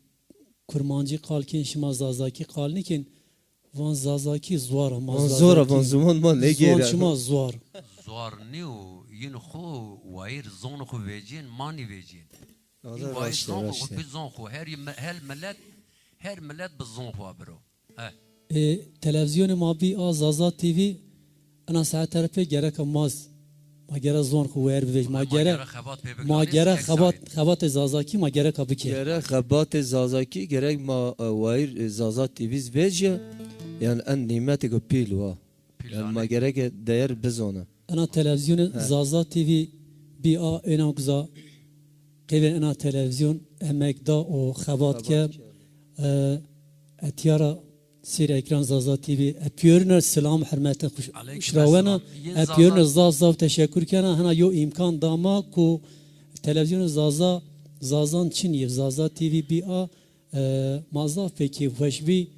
kurmancı kalken şima zazaki kalnikin van zazaki zuara ma Zora van zaman ma ne zuar geri. şima zuar زوار نيو ينخو واير زونخو فيجين ماني فيجين هذا واير راشد زونخو راشد. بالزونخو her millet بالزونخو برو televizyonu ma bi a zaza TV ana saat tarafe gerek amaz ma gerek zon ku wer bej ma gerek khabat zazaki ma gerek abike Gerek xabat zazaki gerek ma wair zaza TV'z veja yani en nimeti go pilwa. Yani ma gerek değer bizona. ana televizyonu zaza TV bi a ena güza keve ana televizyon emekda o khabat ke etiyara sir ekran zaza TV epiyörner selam hürmete şravena epiyörner zazav teşekkür kana hana yo imkan dama ku televizyon zazan çin yev zaza TV bi a mazaf peki veşbi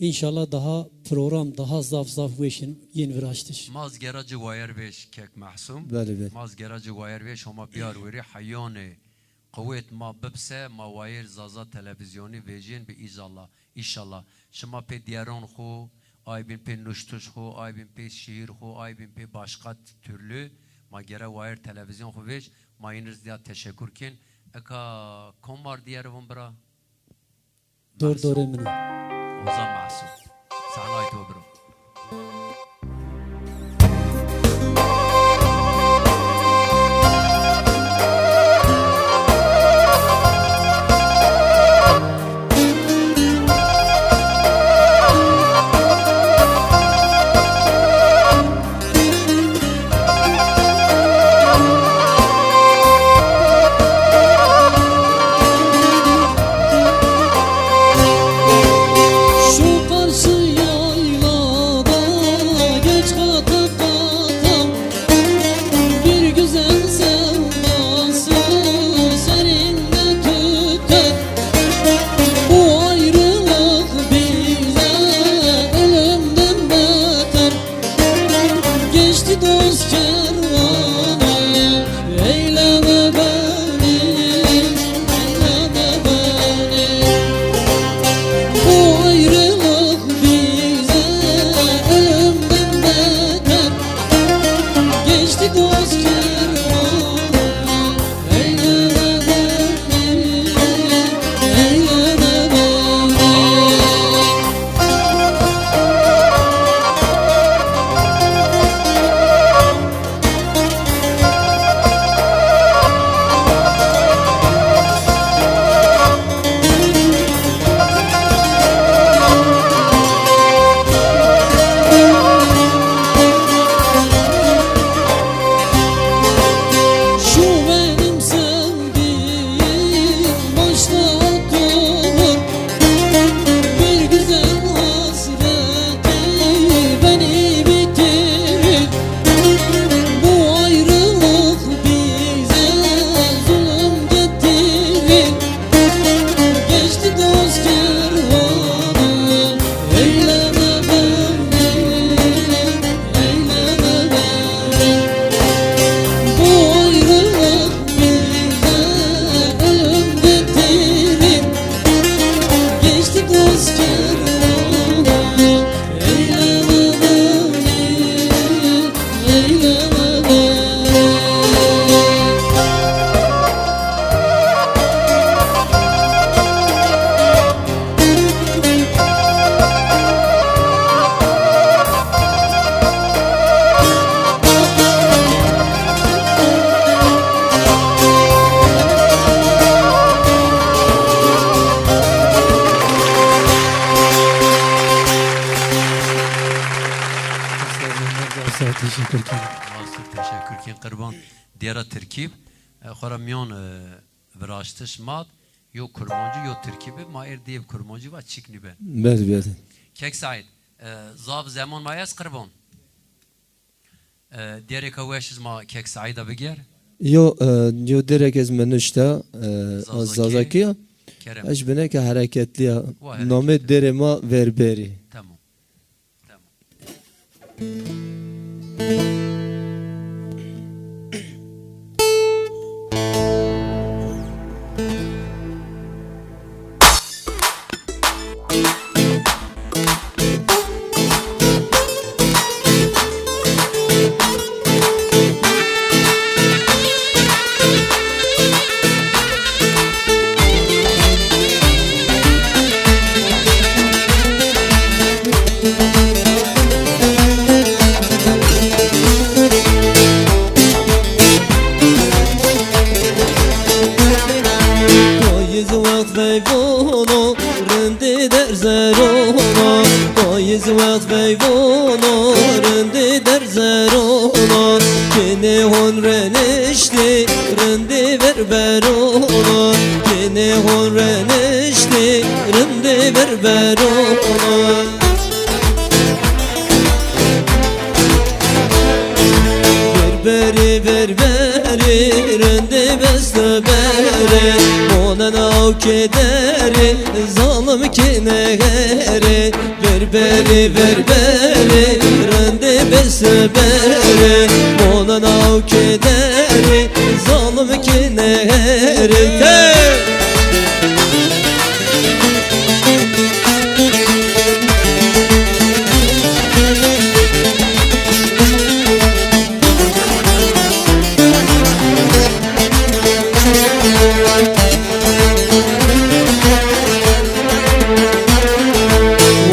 inşallah daha program daha zaf veşin yeni viraştış. ماز گراج وایر ویش کک محسوم بله بله. ماز گراج وایر ویش هما بیار وری حیانه قوت ما ببسه ما وایر زازا تلویزیونی ویجین به ایشالله شما پی دیاران خو ay bin pe nuştuş xo ay bin pe şiir xo ay bin pe başka türlü ma gere wire televizyon xo vej ma yiniriz diye teşekkür kin eka komar diğer vun bra Doğru emine. Ozan Mahsum sana ait o bro Şu karşı yayla teşekkür ederim. Nasıl teşekkür kin kurban. Diğer terkip Xaramyon vraştış mat yo kurmancı yo terkibi maer diye kurmancı ve çikni be. بله Kek Said zav zaman mayas kurban. Diğer kaveşiz ma Kek Said'a beger. yo direkt ez menüşte Zazakiya. Kerem. Eş bine ki hareketli ya. hareketli. Name derema verberi. Tamam. Tamam. Payız vakt beyvono rende der zerona Payız vakt beyvono rende der zerona Kene hon renişti rende ver berona Kene hon renişti rende ver berona Berberi berberi rende beste bere Ona nav kederi zalim kinegeri Berberi berberi rende beste bere Ona nav kederi zalim kinegeri Hey!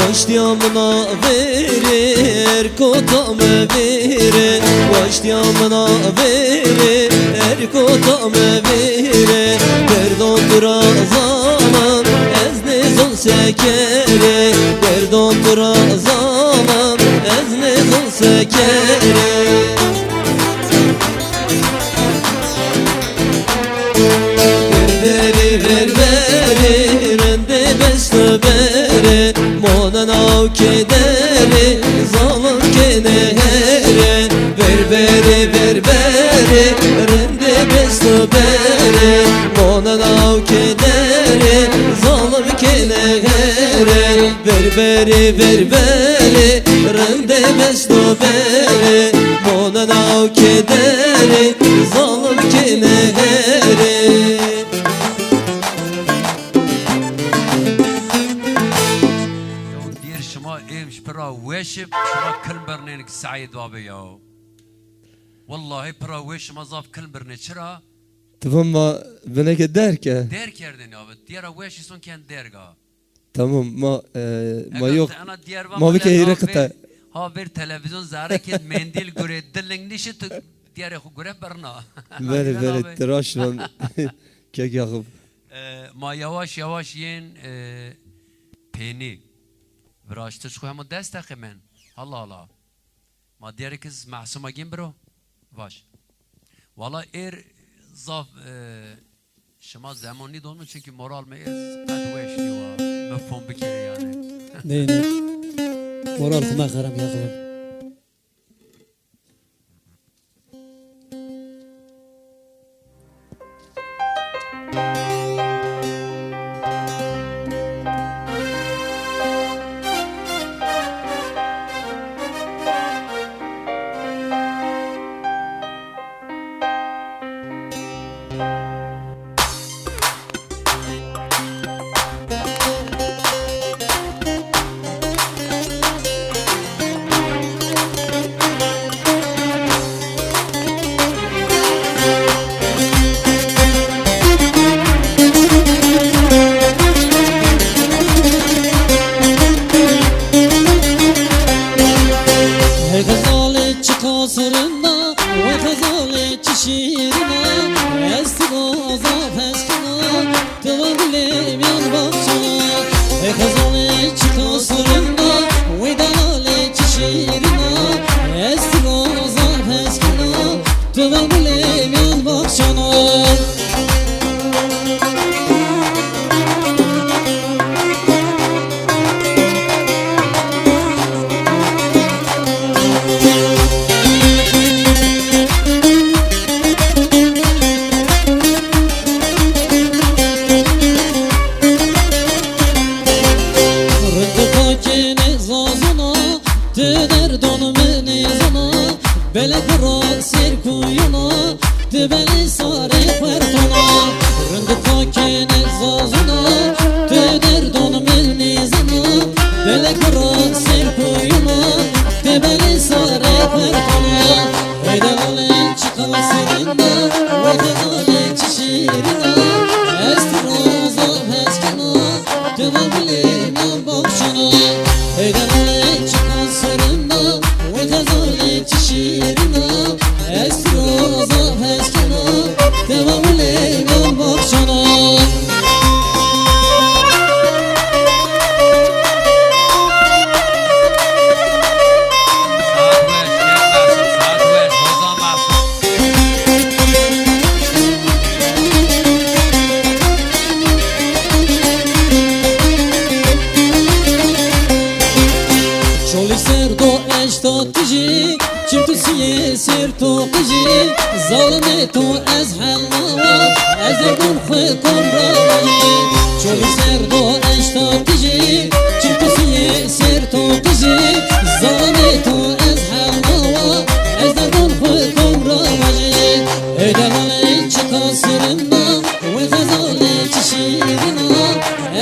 Vaştiyamına verir kotame verir Vaştiyamına verir kotame verir Derdon dura zaman ez nezon sekere Derdon dura zaman ez nezon sekere Berberi rende beste bere Mona nav kederi zalim kenere Berberi berberi rende beste bere Mona nav kederi zalim kenere Berberi berberi rende beste bere Mona nav kederi zalim kenere Diğer şuma ev şpera weşip şuma kılbernenik Said abi ya. Vallahi pera weşima zaf kılberne çıra Tamam ma bine ki der ki. der kerdin abi. Diğer weşi son kend derga. Tamam ma yok. Ana diğer Ma bir kere kıta. Ha bir televizyon zara ki mendil göre dilin dişi tu diğer göre berna. Böyle tıraş lan. Kek yakıp. Ma yavaş yavaş yen peni. Vraştı şu hem destek hemen. Allah Allah. Ma diğer kız masuma gin bro. Vaş. Valla zaf şema zamanı dolmuş çünkü moral me kadveş diyor. Mefhum bir kere yani. Neyine? Moral kuma karam yakılım. kasırında Vay kazalı çişirine Estigoza peskina Tıvabilem yan bahçana Kazalı kasırında Vay dalı çişirine Estigoza Melek vura ser koyuma Tebeli sare perkana Eydelale çıkan serinde Veydelale çişirina Estroza heskina Tebeli bakşana Eydelale çıkan serinde Veydelale çişirina Estroza heskina Tebeli bakşana سر تو قجی ظالم تو از حلوا از دون خود کن راوی چون سر دو اشتا قجی چون تو سر تو قجی ظالم تو از حلوا از دون خود کن راوی ایدهالی چکا سرنا و غزالی چشیرنا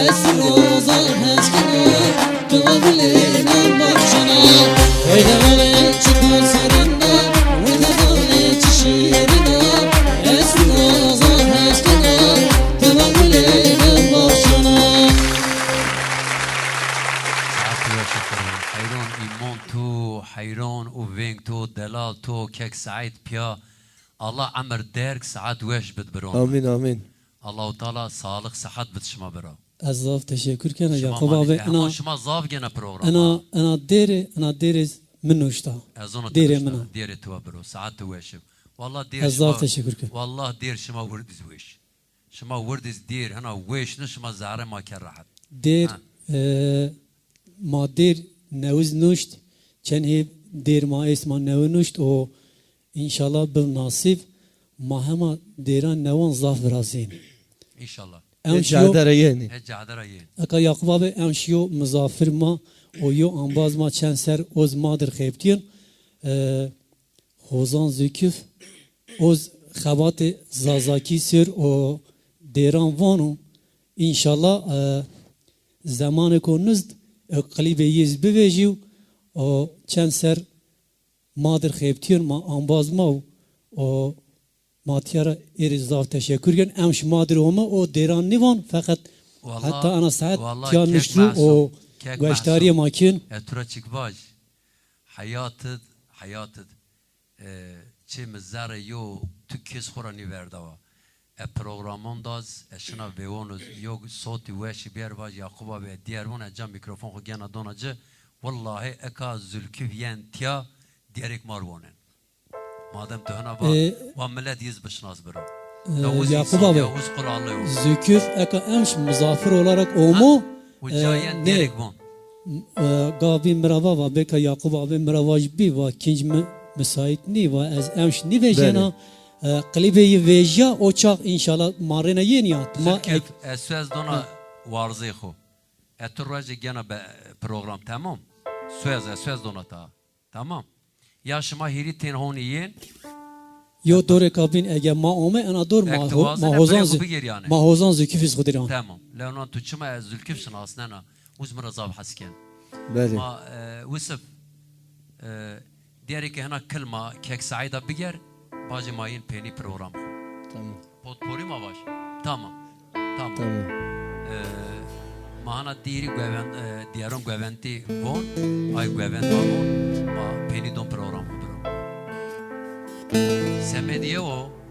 از روزا هسکنا تو بلینا بخشنا ایدهالی چکا سرنا حيران وفينك تو دلال تو كيك سعيد بيا الله عمر ديرك ساعات ويش بتبرون آمين آمين الله تعالى صالح صحت بتشما برا أزاف تشكر كنا يعقوب أبي أنا شما زاف جنا بروغرام أنا ديري منو اشتا ديري منا ديري تو برو ساعات ويش والله دير أزاف تشكر كنا والله دير شما وردز ويش شما وردز دير أنا ويش نشما زعرة ما كان راحت دير ما دير نوز نوشت چند هی دیر ما اسمان نو نوشت و انشالله بالنصیب ما همه دیران نوان ضاف برازین انشالله هجادره یعنی هجادره یعنی اکا یعقوب آبی امشیو مزافر ما و یو انباز ما چند سر اوز مادر خیبتین خوزان زکیف اوز خبات زازاکی سر و دیران وانو انشالله زمان کو نزد قلیب یز بویجیو o çend ser madır xeyptiyon ma ambaz ma o matiyara erizav teşekkür gen emş madır olma o deran nivan fakat hatta ana saat tiyan nişru o göçtariye makin tura çıkbaj hayatı çe mezare yo tükes xorani verdava programon daz şuna vevonuz yo soti veşi bir vaj Yakuba ve diğer von ecam mikrofon xo gena donacı والله اكا زلكفيان تيا ديريك ماروانن مادام تهنا با وملات يزبش ناس برا Yakup abi zükür eka emş muzafir olarak omu ne gavi mirava va beka Yakup abi miravaj bi va kinc müsait ni va ez emş ni vejena klibeyi veja oçak inşallah marina yeniyat ma söz dona varzı xo eturraje gena program tamam söz donata tamam ya şuma hiri tenhon yiyin yo dore kabin ege ma ome ana dor ma hozan züküfiz xudiran tamam leonan tuçma zülküf şinasnana uzmra zav hasken beli ma وسف diğer ki hena kelma kek saida biger bacı mayin peni program tamam potpori ma baş tamam mahana diri güven diğerum güventi von ay güven von ma peni don program bro semediye o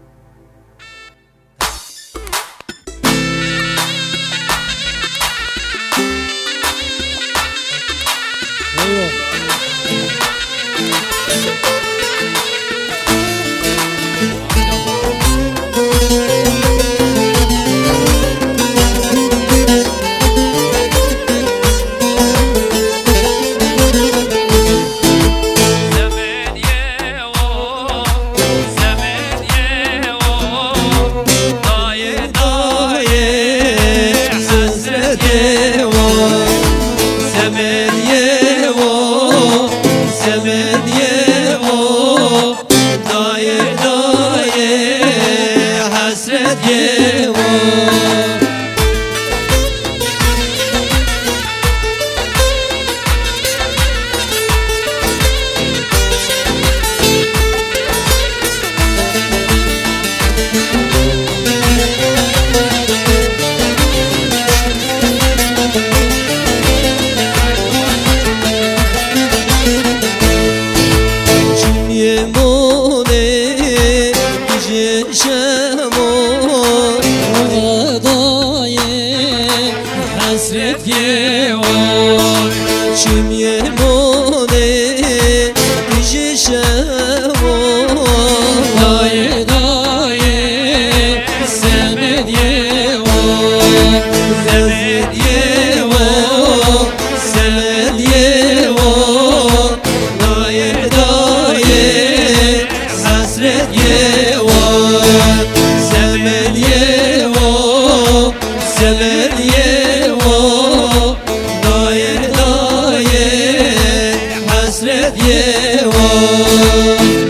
وای چیم یه مونه دیجی شوان دایه دایه سمد یه وای زمد یه وان سمد یه وان دایه دایه حسرت یه وان سمد یه وان سمد یه وان دایه دایه حسرت یه وان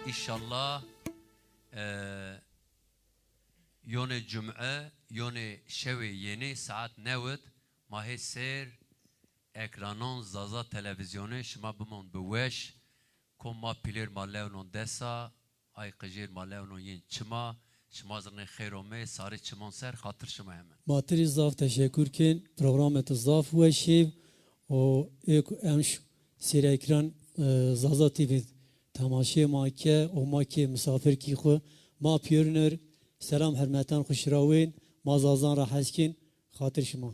İnşallah yone cum'e yone şevi yeni saat nevt mahe ser ekranın zaza televizyonu şma bumon beweş komma pilir malevnon desa ay qijir malevnon yin çima şma zırne xeyrome sarı çimon ser hatır şma hemen. ماتری زاف تشکر کن پروگرامت زاف و شیو و ایک امش سیر اکران زازا تیوید تماشای ما که و ما که مسافر کی خو ما پیورنر سلام حرمتان خوش راوین ما زازان را حسکین خاطر شما